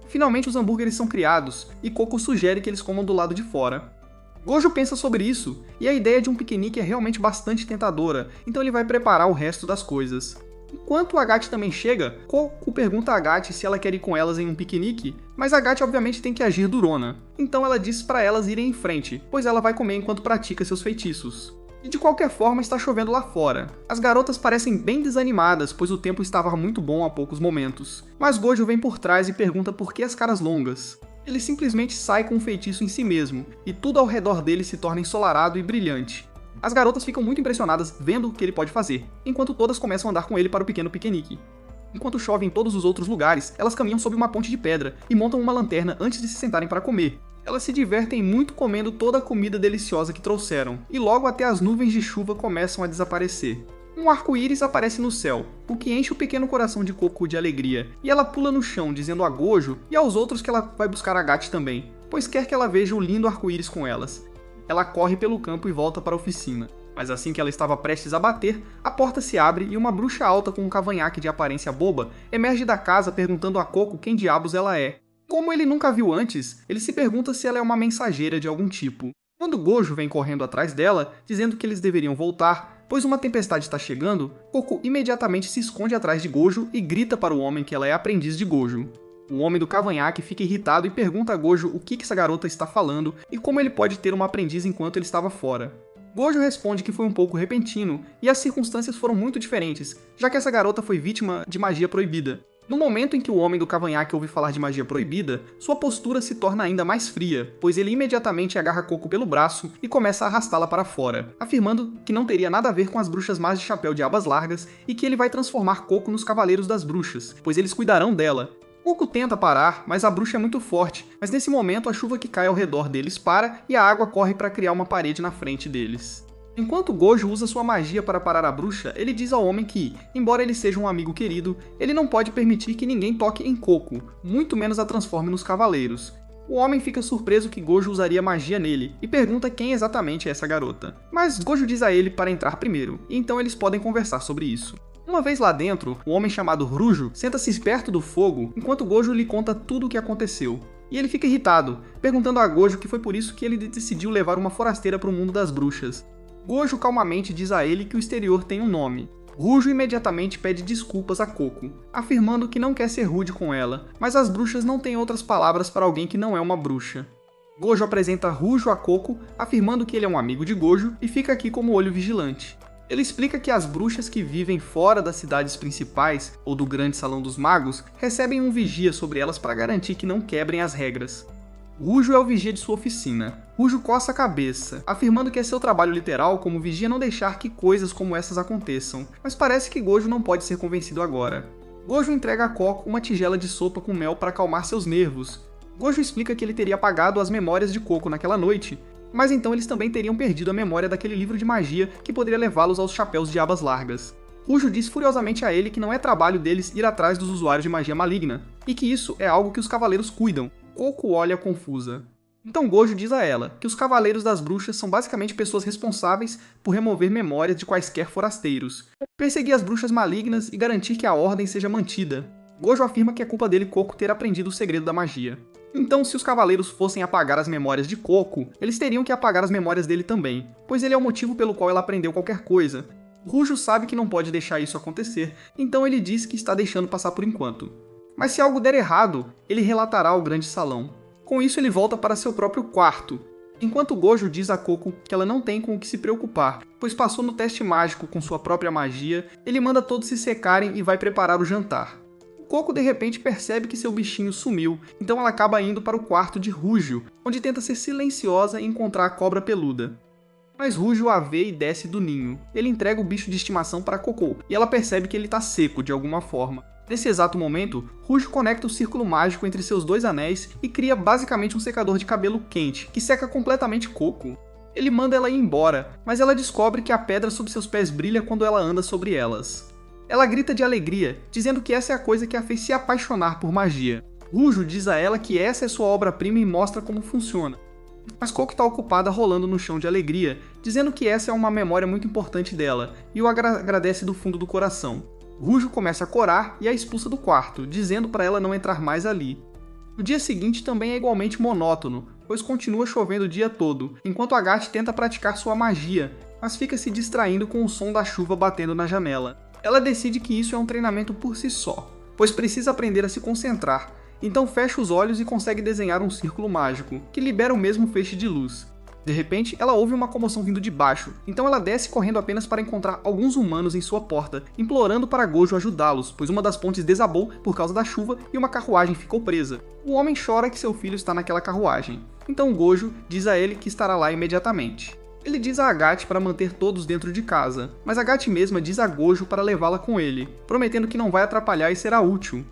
[SPEAKER 1] Finalmente os hambúrgueres são criados, e Coco sugere que eles comam do lado de fora. Gojo pensa sobre isso, e a ideia de um piquenique é realmente bastante tentadora, então ele vai preparar o resto das coisas. Enquanto a Gati também chega, Coco pergunta a Gati se ela quer ir com elas em um piquenique, mas a Gati obviamente tem que agir durona, então ela diz para elas irem em frente, pois ela vai comer enquanto pratica seus feitiços. E de qualquer forma está chovendo lá fora. As garotas parecem bem desanimadas, pois o tempo estava muito bom há poucos momentos. Mas Gojo vem por trás e pergunta por que as caras longas. Ele simplesmente sai com um feitiço em si mesmo, e tudo ao redor dele se torna ensolarado e brilhante. As garotas ficam muito impressionadas vendo o que ele pode fazer, enquanto todas começam a andar com ele para o pequeno piquenique. Enquanto chove em todos os outros lugares, elas caminham sob uma ponte de pedra e montam uma lanterna antes de se sentarem para comer. Elas se divertem muito comendo toda a comida deliciosa que trouxeram, e logo até as nuvens de chuva começam a desaparecer. Um arco-íris aparece no céu, o que enche o pequeno coração de Coco de alegria, e ela pula no chão dizendo a Gojo e aos outros que ela vai buscar a Gati também, pois quer que ela veja o lindo arco-íris com elas. Ela corre pelo campo e volta para a oficina. Mas assim que ela estava prestes a bater, a porta se abre e uma bruxa alta com um cavanhaque de aparência boba emerge da casa perguntando a Coco quem diabos ela é. Como ele nunca a viu antes, ele se pergunta se ela é uma mensageira de algum tipo. Quando Gojo vem correndo atrás dela, dizendo que eles deveriam voltar, pois uma tempestade está chegando, Coco imediatamente se esconde atrás de Gojo e grita para o homem que ela é aprendiz de Gojo. O homem do cavanhaque fica irritado e pergunta a Gojo o que essa garota está falando e como ele pode ter uma aprendiz enquanto ele estava fora. Gojo responde que foi um pouco repentino e as circunstâncias foram muito diferentes, já que essa garota foi vítima de magia proibida. No momento em que o homem do cavanhaque ouve falar de magia proibida, sua postura se torna ainda mais fria, pois ele imediatamente agarra Coco pelo braço e começa a arrastá-la para fora, afirmando que não teria nada a ver com as bruxas más de chapéu de abas largas e que ele vai transformar Coco nos cavaleiros das bruxas, pois eles cuidarão dela. Coco tenta parar, mas a bruxa é muito forte, mas nesse momento a chuva que cai ao redor deles para e a água corre para criar uma parede na frente deles. Enquanto Gojo usa sua magia para parar a bruxa, ele diz ao homem que, embora ele seja um amigo querido, ele não pode permitir que ninguém toque em Coco, muito menos a transforme nos cavaleiros. O homem fica surpreso que Gojo usaria magia nele e pergunta quem exatamente é essa garota. Mas Gojo diz a ele para entrar primeiro, e então eles podem conversar sobre isso. Uma vez lá dentro, um homem chamado Rujo senta-se perto do fogo enquanto Gojo lhe conta tudo o que aconteceu. E ele fica irritado, perguntando a Gojo que foi por isso que ele decidiu levar uma forasteira para o mundo das bruxas. Gojo calmamente diz a ele que o exterior tem um nome. Rujo imediatamente pede desculpas a Coco, afirmando que não quer ser rude com ela, mas as bruxas não têm outras palavras para alguém que não é uma bruxa. Gojo apresenta Rujo a Coco, afirmando que ele é um amigo de Gojo e fica aqui como olho vigilante. Ele explica que as bruxas que vivem fora das cidades principais ou do grande salão dos magos recebem um vigia sobre elas para garantir que não quebrem as regras. Rujo é o vigia de sua oficina. Rujo coça a cabeça, afirmando que é seu trabalho literal como vigia não deixar que coisas como essas aconteçam, mas parece que Gojo não pode ser convencido agora. Gojo entrega a Coco uma tigela de sopa com mel para acalmar seus nervos. Gojo explica que ele teria apagado as memórias de Coco naquela noite, mas então eles também teriam perdido a memória daquele livro de magia que poderia levá-los aos chapéus de abas largas. Rujo diz furiosamente a ele que não é trabalho deles ir atrás dos usuários de magia maligna, e que isso é algo que os cavaleiros cuidam. Coco olha confusa. Então Gojo diz a ela que os cavaleiros das bruxas são basicamente pessoas responsáveis por remover memórias de quaisquer forasteiros, perseguir as bruxas malignas e garantir que a ordem seja mantida. Gojo afirma que é culpa dele Coco ter aprendido o segredo da magia. Então, se os cavaleiros fossem apagar as memórias de Coco, eles teriam que apagar as memórias dele também, pois ele é o motivo pelo qual ela aprendeu qualquer coisa. Rujo sabe que não pode deixar isso acontecer, então ele diz que está deixando passar por enquanto. Mas se algo der errado, ele relatará ao grande salão. Com isso ele volta para seu próprio quarto, enquanto Gojo diz a Coco que ela não tem com o que se preocupar, pois passou no teste mágico com sua própria magia, ele manda todos se secarem e vai preparar o jantar. Coco de repente percebe que seu bichinho sumiu, então ela acaba indo para o quarto de Rujo, onde tenta ser silenciosa e encontrar a cobra peluda. Mas Rujo a vê e desce do ninho. Ele entrega o bicho de estimação para Coco, e ela percebe que ele está seco de alguma forma. Nesse exato momento, Rujo conecta o círculo mágico entre seus dois anéis e cria basicamente um secador de cabelo quente, que seca completamente Coco. Ele manda ela ir embora, mas ela descobre que a pedra sob seus pés brilha quando ela anda sobre elas. Ela grita de alegria, dizendo que essa é a coisa que a fez se apaixonar por magia. Rujo diz a ela que essa é sua obra-prima e mostra como funciona. Mas Coco está ocupada rolando no chão de alegria, dizendo que essa é uma memória muito importante dela, e o agradece do fundo do coração. Rujo começa a corar e a expulsa do quarto, dizendo para ela não entrar mais ali. O dia seguinte também é igualmente monótono, pois continua chovendo o dia todo, enquanto Agathe tenta praticar sua magia, mas fica se distraindo com o som da chuva batendo na janela. Ela decide que isso é um treinamento por si só, pois precisa aprender a se concentrar, então fecha os olhos e consegue desenhar um círculo mágico, que libera o mesmo feixe de luz. De repente, ela ouve uma comoção vindo de baixo, então ela desce correndo apenas para encontrar alguns humanos em sua porta, implorando para Gojo ajudá-los, pois uma das pontes desabou por causa da chuva e uma carruagem ficou presa. O homem chora que seu filho está naquela carruagem, então Gojo diz a ele que estará lá imediatamente. Ele diz a Agathe para manter todos dentro de casa, mas Agathe mesma diz a Gojo para levá-la com ele, prometendo que não vai atrapalhar e será útil.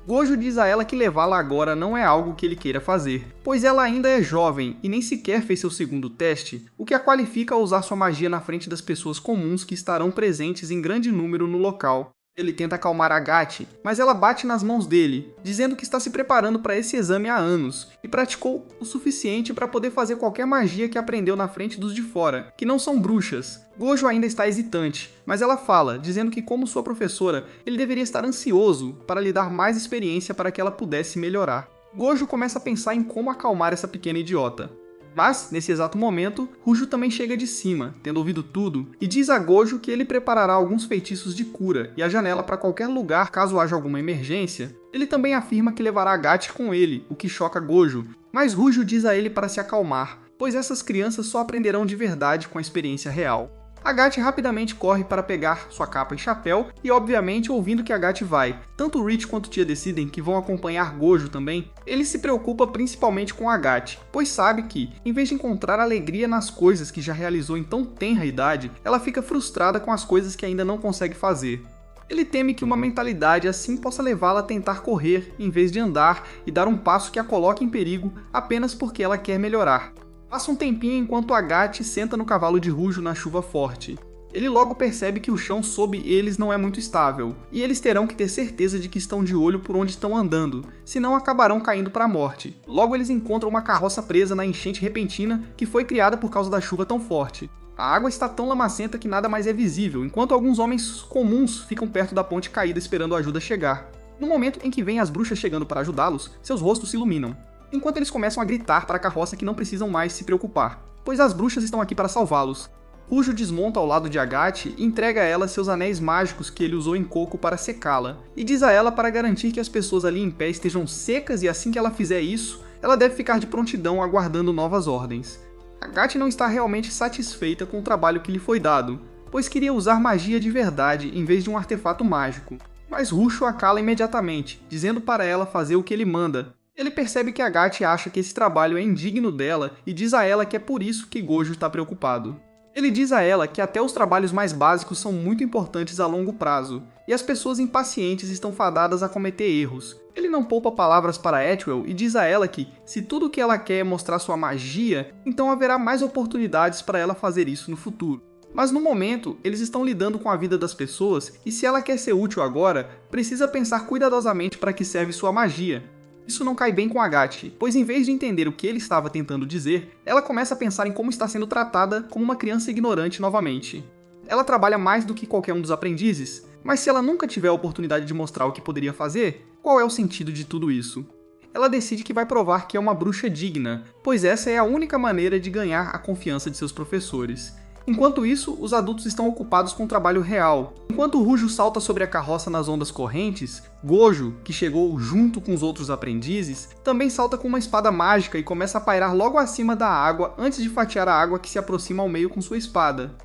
[SPEAKER 1] Gojo diz a ela que levá-la agora não é algo que ele queira fazer, pois ela ainda é jovem e nem sequer fez seu segundo teste, o que a qualifica a usar sua magia na frente das pessoas comuns que estarão presentes em grande número no local. Ele tenta acalmar Agathe, mas ela bate nas mãos dele, dizendo que está se preparando para esse exame há anos, e praticou o suficiente para poder fazer qualquer magia que aprendeu na frente dos de fora, que não são bruxas. Gojo ainda está hesitante, mas ela fala, dizendo que como sua professora, ele deveria estar ansioso para lhe dar mais experiência para que ela pudesse melhorar. Gojo começa a pensar em como acalmar essa pequena idiota. Mas, nesse exato momento, Rujo também chega de cima, tendo ouvido tudo, e diz a Gojo que ele preparará alguns feitiços de cura e a janela para qualquer lugar caso haja alguma emergência. Ele também afirma que levará Agathe com ele, o que choca Gojo, mas Rujo diz a ele para se acalmar, pois essas crianças só aprenderão de verdade com a experiência real. Agathe rapidamente corre para pegar sua capa e chapéu e, obviamente, ouvindo que Agathe vai. Tanto Rich quanto Tia decidem que vão acompanhar Gojo também. Ele se preocupa principalmente com Agathe, pois sabe que, em vez de encontrar alegria nas coisas que já realizou em tão tenra idade, ela fica frustrada com as coisas que ainda não consegue fazer. Ele teme que uma mentalidade assim possa levá-la a tentar correr em vez de andar e dar um passo que a coloque em perigo apenas porque ela quer melhorar. Passa um tempinho enquanto Agathe senta no cavalo de Rujo na chuva forte. Ele logo percebe que o chão sob eles não é muito estável, e eles terão que ter certeza de que estão de olho por onde estão andando, senão acabarão caindo para a morte. Logo eles encontram uma carroça presa na enchente repentina que foi criada por causa da chuva tão forte. A água está tão lamacenta que nada mais é visível, enquanto alguns homens comuns ficam perto da ponte caída esperando a ajuda chegar. No momento em que vêm as bruxas chegando para ajudá-los, seus rostos se iluminam, enquanto eles começam a gritar para a carroça que não precisam mais se preocupar, pois as bruxas estão aqui para salvá-los. Rujo desmonta ao lado de Agathe e entrega a ela seus anéis mágicos que ele usou em Coco para secá-la, e diz a ela para garantir que as pessoas ali em pé estejam secas e assim que ela fizer isso, ela deve ficar de prontidão aguardando novas ordens. Agathe não está realmente satisfeita com o trabalho que lhe foi dado, pois queria usar magia de verdade em vez de um artefato mágico. Mas Rujo a cala imediatamente, dizendo para ela fazer o que ele manda. Ele percebe que Agathe acha que esse trabalho é indigno dela e diz a ela que é por isso que Gojo está preocupado. Ele diz a ela que até os trabalhos mais básicos são muito importantes a longo prazo, e as pessoas impacientes estão fadadas a cometer erros. Ele não poupa palavras para Atwell e diz a ela que, se tudo o que ela quer é mostrar sua magia, então haverá mais oportunidades para ela fazer isso no futuro. Mas no momento, eles estão lidando com a vida das pessoas e se ela quer ser útil agora, precisa pensar cuidadosamente para que serve sua magia. Isso não cai bem com Agathe, pois em vez de entender o que ele estava tentando dizer, ela começa a pensar em como está sendo tratada como uma criança ignorante novamente. Ela trabalha mais do que qualquer um dos aprendizes, mas se ela nunca tiver a oportunidade de mostrar o que poderia fazer, qual é o sentido de tudo isso? Ela decide que vai provar que é uma bruxa digna, pois essa é a única maneira de ganhar a confiança de seus professores. Enquanto isso, os adultos estão ocupados com o trabalho real. Enquanto Rujo salta sobre a carroça nas ondas correntes, Gojo, que chegou junto com os outros aprendizes, também salta com uma espada mágica e começa a pairar logo acima da água antes de fatiar a água que se aproxima ao meio com sua espada.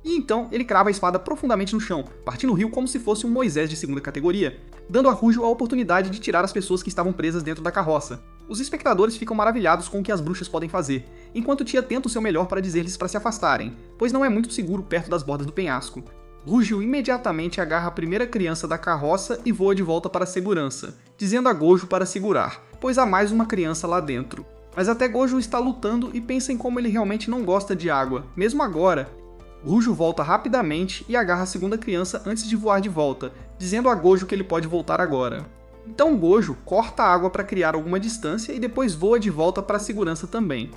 [SPEAKER 1] E então ele crava a espada profundamente no chão, partindo o rio como se fosse um Moisés de segunda categoria, dando a Rujo a oportunidade de tirar as pessoas que estavam presas dentro da carroça. Os espectadores ficam maravilhados com o que as bruxas podem fazer, enquanto Tia tenta o seu melhor para dizer-lhes para se afastarem, pois não é muito seguro perto das bordas do penhasco. Rujo imediatamente agarra a primeira criança da carroça e voa de volta para a segurança, dizendo a Gojo para segurar, pois há mais uma criança lá dentro. Mas até Gojo está lutando e pensa em como ele realmente não gosta de água, mesmo agora. Rujo volta rapidamente e agarra a segunda criança antes de voar de volta, dizendo a Gojo que ele pode voltar agora. Então Gojo corta a água para criar alguma distância e depois voa de volta para a segurança também.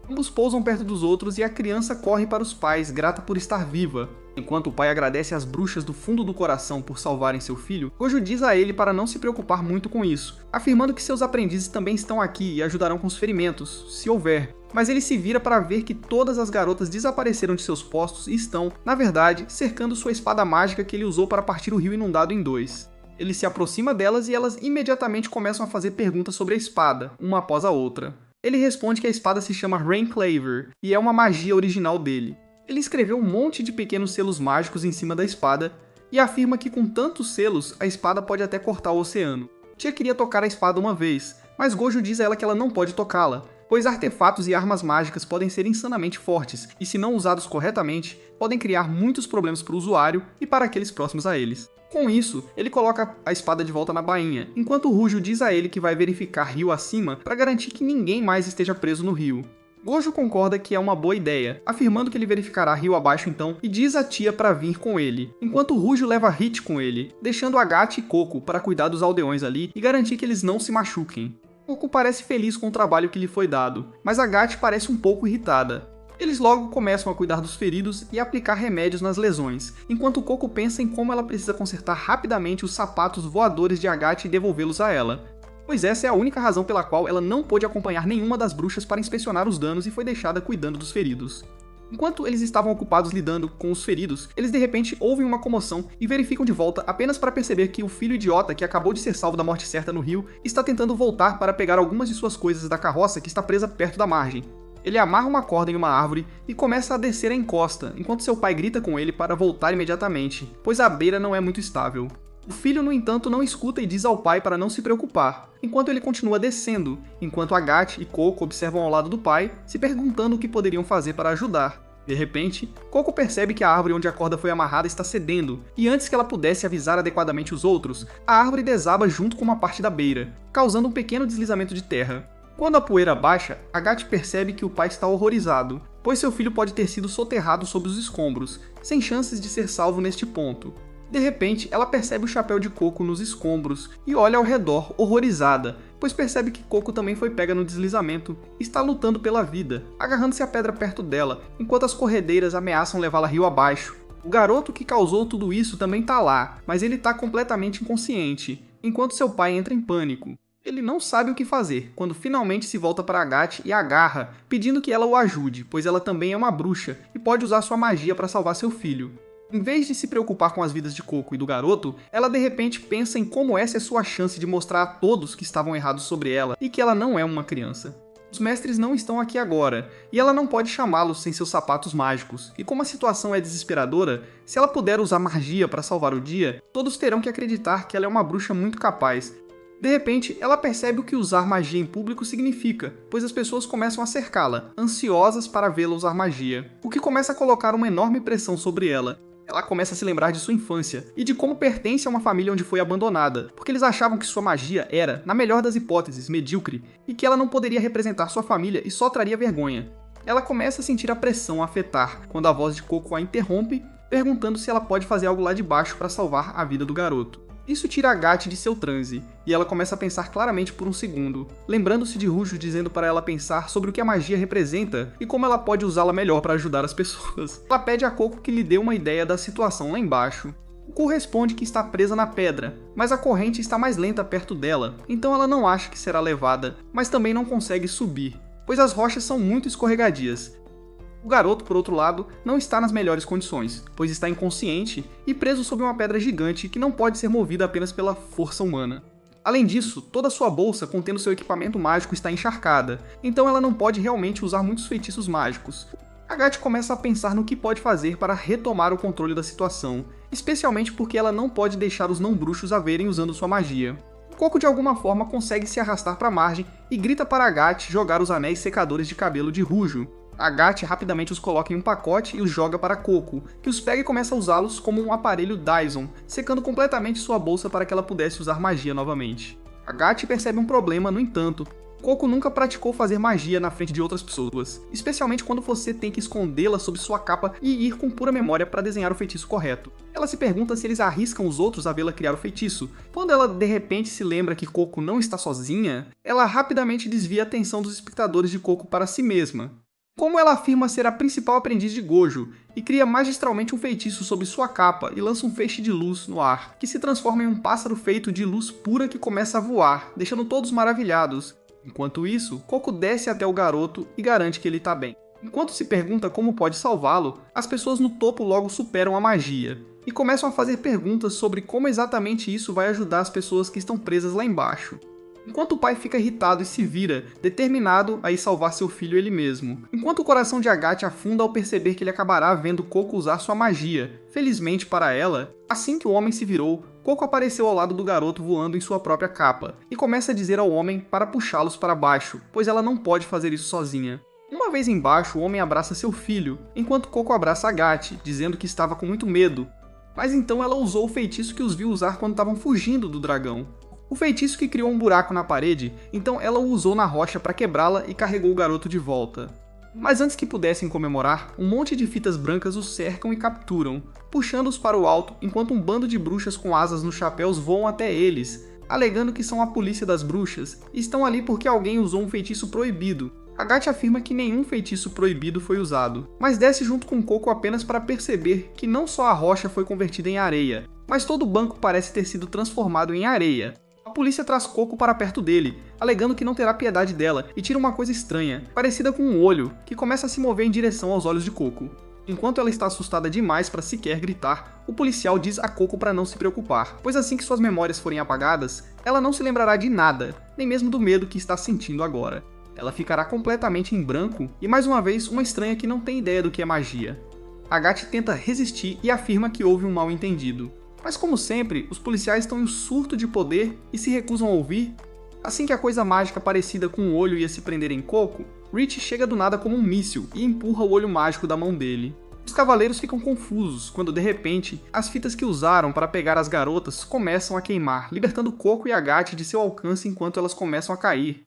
[SPEAKER 1] Ambos pousam perto dos outros e a criança corre para os pais, grata por estar viva. Enquanto o pai agradece às bruxas do fundo do coração por salvarem seu filho, Gojo diz a ele para não se preocupar muito com isso, afirmando que seus aprendizes também estão aqui e ajudarão com os ferimentos, se houver. Mas ele se vira para ver que todas as garotas desapareceram de seus postos e estão, na verdade, cercando sua espada mágica que ele usou para partir o rio inundado em dois. Ele se aproxima delas e elas imediatamente começam a fazer perguntas sobre a espada, uma após a outra. Ele responde que a espada se chama Rainclaver e é uma magia original dele. Ele escreveu um monte de pequenos selos mágicos em cima da espada e afirma que com tantos selos a espada pode até cortar o oceano. Tia queria tocar a espada uma vez, mas Gojo diz a ela que ela não pode tocá-la, pois artefatos e armas mágicas podem ser insanamente fortes e, se não usados corretamente, podem criar muitos problemas para o usuário e para aqueles próximos a eles. Com isso, ele coloca a espada de volta na bainha, enquanto Rujo diz a ele que vai verificar rio acima para garantir que ninguém mais esteja preso no rio. Gojo concorda que é uma boa ideia, afirmando que ele verificará rio abaixo então e diz à tia para vir com ele, enquanto Rujo leva Hit com ele, deixando Agate e Coco para cuidar dos aldeões ali e garantir que eles não se machuquem. Coco parece feliz com o trabalho que lhe foi dado, mas Agate parece um pouco irritada. Eles logo começam a cuidar dos feridos e aplicar remédios nas lesões, enquanto Coco pensa em como ela precisa consertar rapidamente os sapatos voadores de Agate e devolvê-los a ela, pois essa é a única razão pela qual ela não pôde acompanhar nenhuma das bruxas para inspecionar os danos e foi deixada cuidando dos feridos. Enquanto eles estavam ocupados lidando com os feridos, eles de repente ouvem uma comoção e verificam de volta apenas para perceber que o filho idiota que acabou de ser salvo da morte certa no rio está tentando voltar para pegar algumas de suas coisas da carroça que está presa perto da margem. Ele amarra uma corda em uma árvore e começa a descer a encosta, enquanto seu pai grita com ele para voltar imediatamente, pois a beira não é muito estável. O filho, no entanto, não escuta e diz ao pai para não se preocupar, enquanto ele continua descendo, enquanto Agate e Coco observam ao lado do pai, se perguntando o que poderiam fazer para ajudar. De repente, Coco percebe que a árvore onde a corda foi amarrada está cedendo, e antes que ela pudesse avisar adequadamente os outros, a árvore desaba junto com uma parte da beira, causando um pequeno deslizamento de terra. Quando a poeira baixa, Agate percebe que o pai está horrorizado, pois seu filho pode ter sido soterrado sob os escombros, sem chances de ser salvo neste ponto. De repente, ela percebe o chapéu de Coco nos escombros e olha ao redor, horrorizada, pois percebe que Coco também foi pega no deslizamento e está lutando pela vida, agarrando-se à pedra perto dela, enquanto as corredeiras ameaçam levá-la rio abaixo. O garoto que causou tudo isso também está lá, mas ele está completamente inconsciente, enquanto seu pai entra em pânico. Ele não sabe o que fazer, quando finalmente se volta para Agate e a agarra, pedindo que ela o ajude, pois ela também é uma bruxa e pode usar sua magia para salvar seu filho. Em vez de se preocupar com as vidas de Coco e do garoto, ela de repente pensa em como essa é sua chance de mostrar a todos que estavam errados sobre ela e que ela não é uma criança. Os mestres não estão aqui agora, e ela não pode chamá-los sem seus sapatos mágicos, e como a situação é desesperadora, se ela puder usar magia para salvar o dia, todos terão que acreditar que ela é uma bruxa muito capaz. De repente, ela percebe o que usar magia em público significa, pois as pessoas começam a cercá-la, ansiosas para vê-la usar magia, o que começa a colocar uma enorme pressão sobre ela. Ela começa a se lembrar de sua infância e de como pertence a uma família onde foi abandonada, porque eles achavam que sua magia era, na melhor das hipóteses, medíocre, e que ela não poderia representar sua família e só traria vergonha. Ela começa a sentir a pressão a afetar, quando a voz de Coco a interrompe, perguntando se ela pode fazer algo lá de baixo para salvar a vida do garoto. Isso tira Agate de seu transe, e ela começa a pensar claramente por um segundo, lembrando-se de Rujo dizendo para ela pensar sobre o que a magia representa e como ela pode usá-la melhor para ajudar as pessoas. Ela pede a Coco que lhe dê uma ideia da situação lá embaixo. Coco responde que está presa na pedra, mas a corrente está mais lenta perto dela, então ela não acha que será levada, mas também não consegue subir, pois as rochas são muito escorregadias. O garoto, por outro lado, não está nas melhores condições, pois está inconsciente e preso sob uma pedra gigante que não pode ser movida apenas pela força humana. Além disso, toda sua bolsa contendo seu equipamento mágico está encharcada, então ela não pode realmente usar muitos feitiços mágicos. Agate começa a pensar no que pode fazer para retomar o controle da situação, especialmente porque ela não pode deixar os não-bruxos a verem usando sua magia. Coco de alguma forma consegue se arrastar para a margem e grita para Agate jogar os anéis secadores de cabelo de Rujo. Agathe rapidamente os coloca em um pacote e os joga para Coco, que os pega e começa a usá-los como um aparelho Dyson, secando completamente sua bolsa para que ela pudesse usar magia novamente. Agathe percebe um problema, no entanto. Coco nunca praticou fazer magia na frente de outras pessoas, especialmente quando você tem que escondê-la sob sua capa e ir com pura memória para desenhar o feitiço correto. Ela se pergunta se eles arriscam os outros a vê-la criar o feitiço. Quando ela de repente se lembra que Coco não está sozinha, ela rapidamente desvia a atenção dos espectadores de Coco para si mesma. Como ela afirma ser a principal aprendiz de Gojo, e cria magistralmente um feitiço sob sua capa e lança um feixe de luz no ar, que se transforma em um pássaro feito de luz pura que começa a voar, deixando todos maravilhados. Enquanto isso, Coco desce até o garoto e garante que ele está bem. Enquanto se pergunta como pode salvá-lo, as pessoas no topo logo superam a magia, e começam a fazer perguntas sobre como exatamente isso vai ajudar as pessoas que estão presas lá embaixo. Enquanto o pai fica irritado e se vira, determinado a ir salvar seu filho ele mesmo. Enquanto o coração de Agathe afunda ao perceber que ele acabará vendo Coco usar sua magia. Felizmente para ela, assim que o homem se virou, Coco apareceu ao lado do garoto voando em sua própria capa, e começa a dizer ao homem para puxá-los para baixo, pois ela não pode fazer isso sozinha. Uma vez embaixo, o homem abraça seu filho, enquanto Coco abraça Agathe, dizendo que estava com muito medo. Mas então ela usou o feitiço que os viu usar quando estavam fugindo do dragão. O feitiço que criou um buraco na parede, então ela o usou na rocha para quebrá-la e carregou o garoto de volta. Mas antes que pudessem comemorar, um monte de fitas brancas os cercam e capturam, puxando-os para o alto enquanto um bando de bruxas com asas nos chapéus voam até eles, alegando que são a polícia das bruxas e estão ali porque alguém usou um feitiço proibido. Agathe afirma que nenhum feitiço proibido foi usado, mas desce junto com Coco apenas para perceber que não só a rocha foi convertida em areia, mas todo o banco parece ter sido transformado em areia. A polícia traz Coco para perto dele, alegando que não terá piedade dela, e tira uma coisa estranha, parecida com um olho, que começa a se mover em direção aos olhos de Coco. Enquanto ela está assustada demais para sequer gritar, o policial diz a Coco para não se preocupar, pois assim que suas memórias forem apagadas, ela não se lembrará de nada, nem mesmo do medo que está sentindo agora. Ela ficará completamente em branco, e mais uma vez uma estranha que não tem ideia do que é magia. Agathe tenta resistir e afirma que houve um mal-entendido. Mas como sempre, os policiais estão em um surto de poder e se recusam a ouvir. Assim que a coisa mágica parecida com um olho ia se prender em Coco, Rich chega do nada como um míssil e empurra o olho mágico da mão dele. Os cavaleiros ficam confusos quando, de repente, as fitas que usaram para pegar as garotas começam a queimar, libertando Coco e Agathe de seu alcance enquanto elas começam a cair.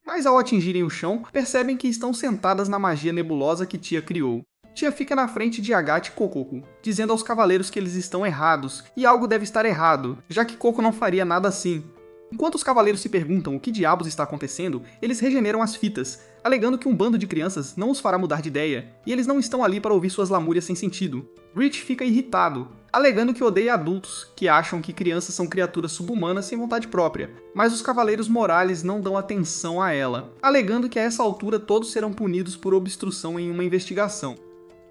[SPEAKER 1] Mas ao atingirem o chão, percebem que estão sentadas na magia nebulosa que Tia criou. Tia fica na frente de Agathe e Coco, dizendo aos cavaleiros que eles estão errados, e algo deve estar errado, já que Coco não faria nada assim. Enquanto os cavaleiros se perguntam o que diabos está acontecendo, eles regeneram as fitas, alegando que um bando de crianças não os fará mudar de ideia, e eles não estão ali para ouvir suas lamúrias sem sentido. Rich fica irritado, alegando que odeia adultos que acham que crianças são criaturas sub-humanas sem vontade própria, mas os cavaleiros Morales não dão atenção a ela, alegando que a essa altura todos serão punidos por obstrução em uma investigação.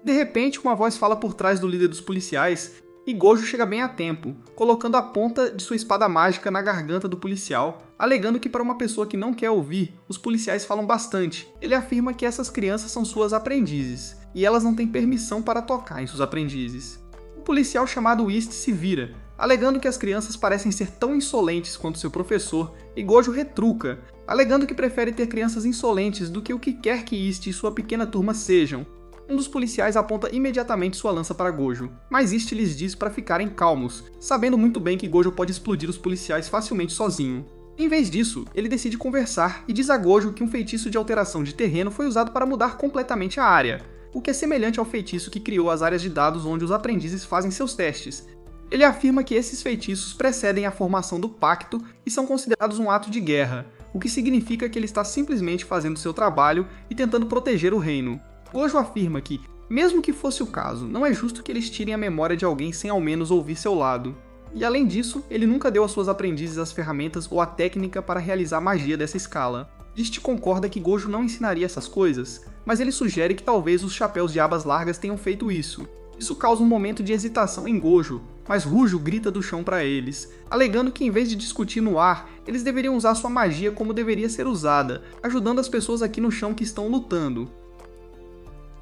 [SPEAKER 1] De repente, uma voz fala por trás do líder dos policiais, e Gojo chega bem a tempo, colocando a ponta de sua espada mágica na garganta do policial, alegando que para uma pessoa que não quer ouvir, os policiais falam bastante. Ele afirma que essas crianças são suas aprendizes, e elas não têm permissão para tocar em seus aprendizes. O policial chamado East se vira, alegando que as crianças parecem ser tão insolentes quanto seu professor, e Gojo retruca, alegando que prefere ter crianças insolentes do que o que quer que East e sua pequena turma sejam. Um dos policiais aponta imediatamente sua lança para Gojo, mas East lhes diz para ficarem calmos, sabendo muito bem que Gojo pode explodir os policiais facilmente sozinho. Em vez disso, ele decide conversar e diz a Gojo que um feitiço de alteração de terreno foi usado para mudar completamente a área, o que é semelhante ao feitiço que criou as áreas de dados onde os aprendizes fazem seus testes. Ele afirma que esses feitiços precedem a formação do pacto e são considerados um ato de guerra, o que significa que ele está simplesmente fazendo seu trabalho e tentando proteger o reino. Gojo afirma que, mesmo que fosse o caso, não é justo que eles tirem a memória de alguém sem ao menos ouvir seu lado. E além disso, ele nunca deu às suas aprendizes as ferramentas ou a técnica para realizar magia dessa escala. Dist concorda que Gojo não ensinaria essas coisas, mas ele sugere que talvez os chapéus de abas largas tenham feito isso. Isso causa um momento de hesitação em Gojo, mas Rujo grita do chão para eles, alegando que em vez de discutir no ar, eles deveriam usar sua magia como deveria ser usada, ajudando as pessoas aqui no chão que estão lutando.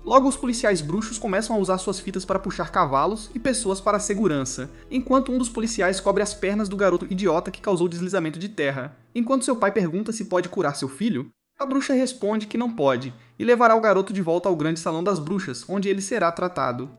[SPEAKER 1] Logo, os policiais bruxos começam a usar suas fitas para puxar cavalos e pessoas para a segurança, enquanto um dos policiais cobre as pernas do garoto idiota que causou o deslizamento de terra. Enquanto seu pai pergunta se pode curar seu filho, A bruxa responde que não pode, e levará o garoto de volta ao grande salão das bruxas, onde ele será tratado.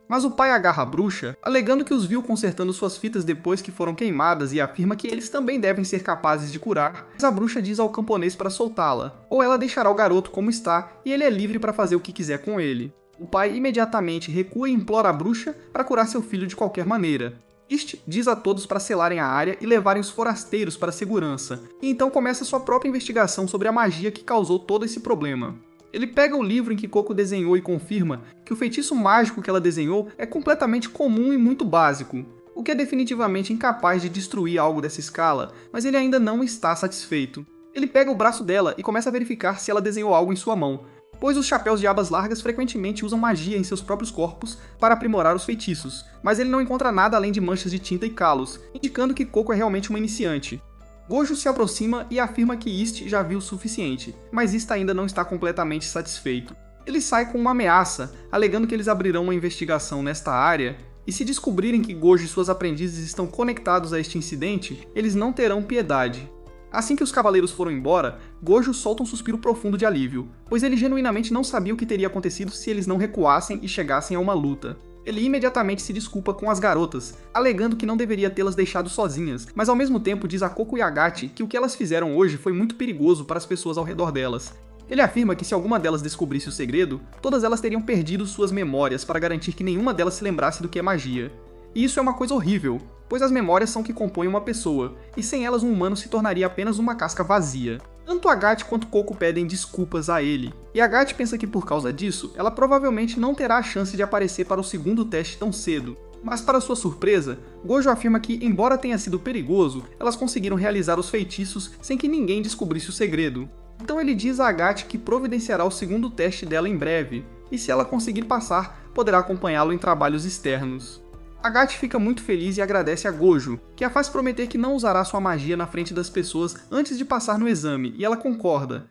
[SPEAKER 1] Mas o pai agarra a bruxa, alegando que os viu consertando suas fitas depois que foram queimadas e afirma que eles também devem ser capazes de curar, mas a bruxa diz ao camponês para soltá-la, ou ela deixará o garoto como está e ele é livre para fazer o que quiser com ele. O pai imediatamente recua e implora a bruxa para curar seu filho de qualquer maneira. Ist diz a todos para selarem a área e levarem os forasteiros para a segurança, e então começa sua própria investigação sobre a magia que causou todo esse problema. Ele pega o livro em que Coco desenhou e confirma que o feitiço mágico que ela desenhou é completamente comum e muito básico, o que é definitivamente incapaz de destruir algo dessa escala, mas ele ainda não está satisfeito. Ele pega o braço dela e começa a verificar se ela desenhou algo em sua mão, pois os chapéus de abas largas frequentemente usam magia em seus próprios corpos para aprimorar os feitiços, mas ele não encontra nada além de manchas de tinta e calos, indicando que Coco é realmente uma iniciante. Gojo se aproxima e afirma que Ist já viu o suficiente, mas Ist ainda não está completamente satisfeito. Ele sai com uma ameaça, alegando que eles abrirão uma investigação nesta área, e se descobrirem que Gojo e suas aprendizes estão conectados a este incidente, eles não terão piedade. Assim que os cavaleiros foram embora, Gojo solta um suspiro profundo de alívio, pois ele genuinamente não sabia o que teria acontecido se eles não recuassem e chegassem a uma luta. Ele imediatamente se desculpa com as garotas, alegando que não deveria tê-las deixado sozinhas, mas ao mesmo tempo diz a Coco e a Gati que o que elas fizeram hoje foi muito perigoso para as pessoas ao redor delas. Ele afirma que se alguma delas descobrisse o segredo, todas elas teriam perdido suas memórias para garantir que nenhuma delas se lembrasse do que é magia. E isso é uma coisa horrível, pois as memórias são o que compõem uma pessoa, e sem elas um humano se tornaria apenas uma casca vazia. Tanto a Gati quanto Coco pedem desculpas a ele, e a Gati pensa que por causa disso, ela provavelmente não terá a chance de aparecer para o segundo teste tão cedo. Mas para sua surpresa, Gojo afirma que, embora tenha sido perigoso, elas conseguiram realizar os feitiços sem que ninguém descobrisse o segredo. Então ele diz a Gati que providenciará o segundo teste dela em breve, e se ela conseguir passar, poderá acompanhá-lo em trabalhos externos. A Gati fica muito feliz e agradece a Gojo, que a faz prometer que não usará sua magia na frente das pessoas antes de passar no exame, e ela concorda.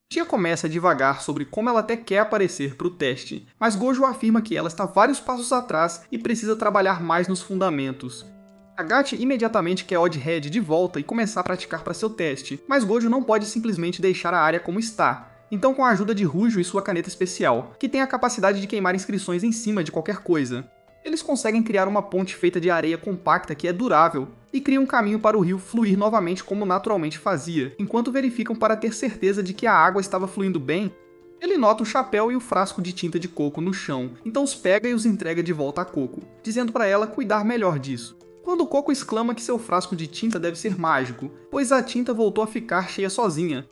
[SPEAKER 1] Tia começa a divagar sobre como ela até quer aparecer para o teste, mas Gojo afirma que ela está vários passos atrás e precisa trabalhar mais nos fundamentos. A Gati imediatamente quer Oddhead de volta e começar a praticar para seu teste, mas Gojo não pode simplesmente deixar a área como está. Então, com a ajuda de Rujo e sua caneta especial, que tem a capacidade de queimar inscrições em cima de qualquer coisa, eles conseguem criar uma ponte feita de areia compacta que é durável, e criam um caminho para o rio fluir novamente como naturalmente fazia, enquanto verificam para ter certeza de que a água estava fluindo bem. Ele nota o chapéu e o frasco de tinta de Coco no chão, então os pega e os entrega de volta a Coco, dizendo para ela cuidar melhor disso. Quando Coco exclama que seu frasco de tinta deve ser mágico, pois a tinta voltou a ficar cheia sozinha.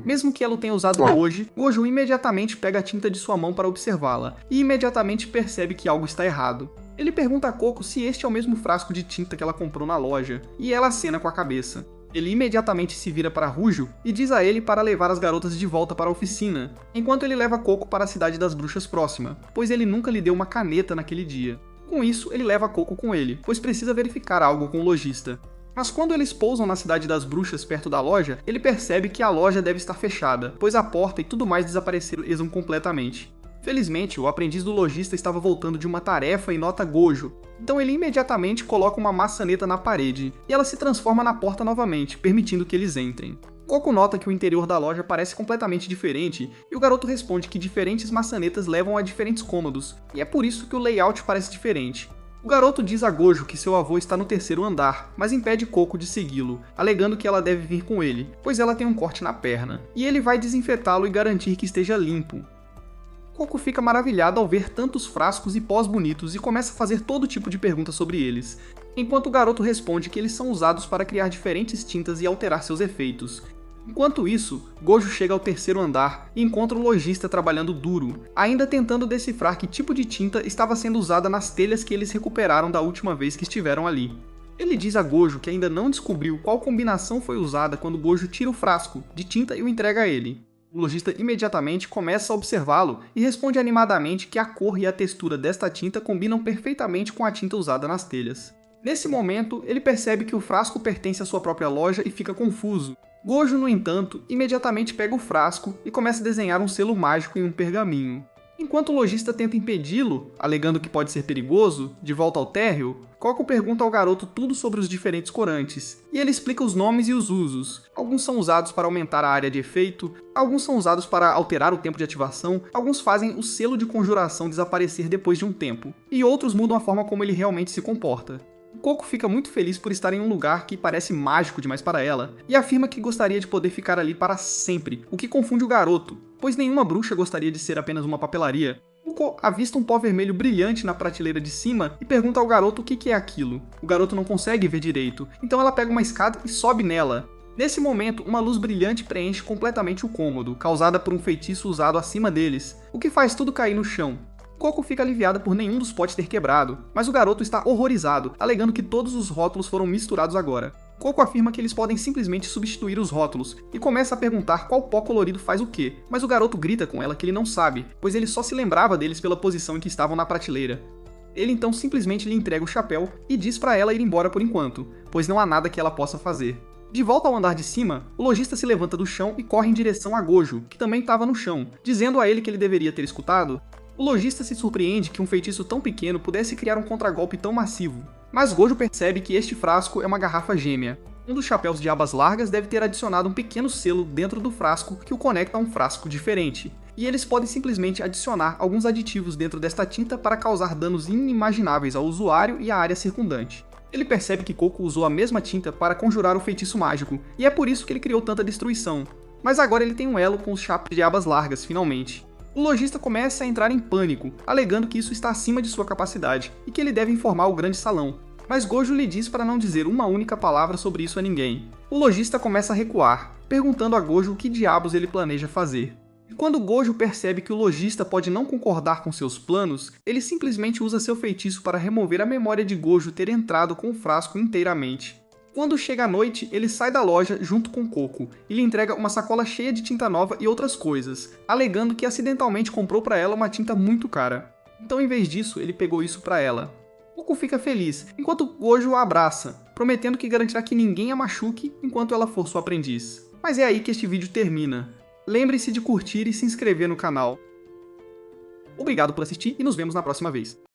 [SPEAKER 1] Mesmo que ela o tenha usado hoje, Gojo imediatamente pega a tinta de sua mão para observá-la, e imediatamente percebe que algo está errado. Ele pergunta a Coco se este é o mesmo frasco de tinta que ela comprou na loja, e ela acena com a cabeça. Ele imediatamente se vira para Rujo e diz a ele para levar as garotas de volta para a oficina, enquanto ele leva Coco para a cidade das bruxas próxima, pois ele nunca lhe deu uma caneta naquele dia. Com isso, ele leva Coco com ele, pois precisa verificar algo com o lojista. Mas quando eles pousam na cidade das bruxas perto da loja, ele percebe que a loja deve estar fechada, pois a porta e tudo mais desapareceram completamente. Felizmente, o aprendiz do lojista estava voltando de uma tarefa e nota Gojo, então ele imediatamente coloca uma maçaneta na parede, e ela se transforma na porta novamente, permitindo que eles entrem. Coco nota que o interior da loja parece completamente diferente, e o garoto responde que diferentes maçanetas levam a diferentes cômodos, e é por isso que o layout parece diferente. O garoto diz a Gojo que seu avô está no terceiro andar, mas impede Coco de segui-lo, alegando que ela deve vir com ele, pois ela tem um corte na perna, e ele vai desinfetá-lo e garantir que esteja limpo. Coco fica maravilhado ao ver tantos frascos e pós bonitos e começa a fazer todo tipo de perguntas sobre eles, enquanto o garoto responde que eles são usados para criar diferentes tintas e alterar seus efeitos. Enquanto isso, Gojo chega ao terceiro andar e encontra o lojista trabalhando duro, ainda tentando decifrar que tipo de tinta estava sendo usada nas telhas que eles recuperaram da última vez que estiveram ali. Ele diz a Gojo que ainda não descobriu qual combinação foi usada quando Gojo tira o frasco de tinta e o entrega a ele. O lojista imediatamente começa a observá-lo e responde animadamente que a cor e a textura desta tinta combinam perfeitamente com a tinta usada nas telhas. Nesse momento, ele percebe que o frasco pertence à sua própria loja e fica confuso. Gojo, no entanto, imediatamente pega o frasco e começa a desenhar um selo mágico em um pergaminho. Enquanto o lojista tenta impedi-lo, alegando que pode ser perigoso, de volta ao térreo, Coco pergunta ao garoto tudo sobre os diferentes corantes, e ele explica os nomes e os usos. Alguns são usados para aumentar a área de efeito, alguns são usados para alterar o tempo de ativação, alguns fazem o selo de conjuração desaparecer depois de um tempo, e outros mudam a forma como ele realmente se comporta. Coco fica muito feliz por estar em um lugar que parece mágico demais para ela, e afirma que gostaria de poder ficar ali para sempre, o que confunde o garoto, pois nenhuma bruxa gostaria de ser apenas uma papelaria. Coco avista um pó vermelho brilhante na prateleira de cima e pergunta ao garoto o que é aquilo. O garoto não consegue ver direito, então ela pega uma escada e sobe nela. Nesse momento, uma luz brilhante preenche completamente o cômodo, causada por um feitiço usado acima deles, o que faz tudo cair no chão. Coco fica aliviada por nenhum dos potes ter quebrado, mas o garoto está horrorizado, alegando que todos os rótulos foram misturados agora. Coco afirma que eles podem simplesmente substituir os rótulos, e começa a perguntar qual pó colorido faz o quê, mas o garoto grita com ela que ele não sabe, pois ele só se lembrava deles pela posição em que estavam na prateleira. Ele então simplesmente lhe entrega o chapéu e diz para ela ir embora por enquanto, pois não há nada que ela possa fazer. De volta ao andar de cima, o lojista se levanta do chão e corre em direção a Gojo, que também estava no chão, dizendo a ele que ele deveria ter escutado. O lojista se surpreende que um feitiço tão pequeno pudesse criar um contragolpe tão massivo, mas Gojo percebe que este frasco é uma garrafa gêmea. Um dos chapéus de abas largas deve ter adicionado um pequeno selo dentro do frasco que o conecta a um frasco diferente, e eles podem simplesmente adicionar alguns aditivos dentro desta tinta para causar danos inimagináveis ao usuário e à área circundante. Ele percebe que Coco usou a mesma tinta para conjurar o feitiço mágico, e é por isso que ele criou tanta destruição. Mas agora ele tem um elo com os chapéus de abas largas, finalmente. O lojista começa a entrar em pânico, alegando que isso está acima de sua capacidade e que ele deve informar o grande salão. Mas Gojo lhe diz para não dizer uma única palavra sobre isso a ninguém. O lojista começa a recuar, perguntando a Gojo o que diabos ele planeja fazer. E quando Gojo percebe que o lojista pode não concordar com seus planos, ele simplesmente usa seu feitiço para remover a memória de Gojo ter entrado com o frasco inteiramente. Quando chega a noite, ele sai da loja junto com Coco e lhe entrega uma sacola cheia de tinta nova e outras coisas, alegando que acidentalmente comprou para ela uma tinta muito cara. Então, em vez disso, ele pegou isso para ela. Coco fica feliz, enquanto Gojo a abraça, prometendo que garantirá que ninguém a machuque enquanto ela for sua aprendiz. Mas é aí que este vídeo termina. Lembre-se de curtir e se inscrever no canal. Obrigado por assistir e nos vemos na próxima vez.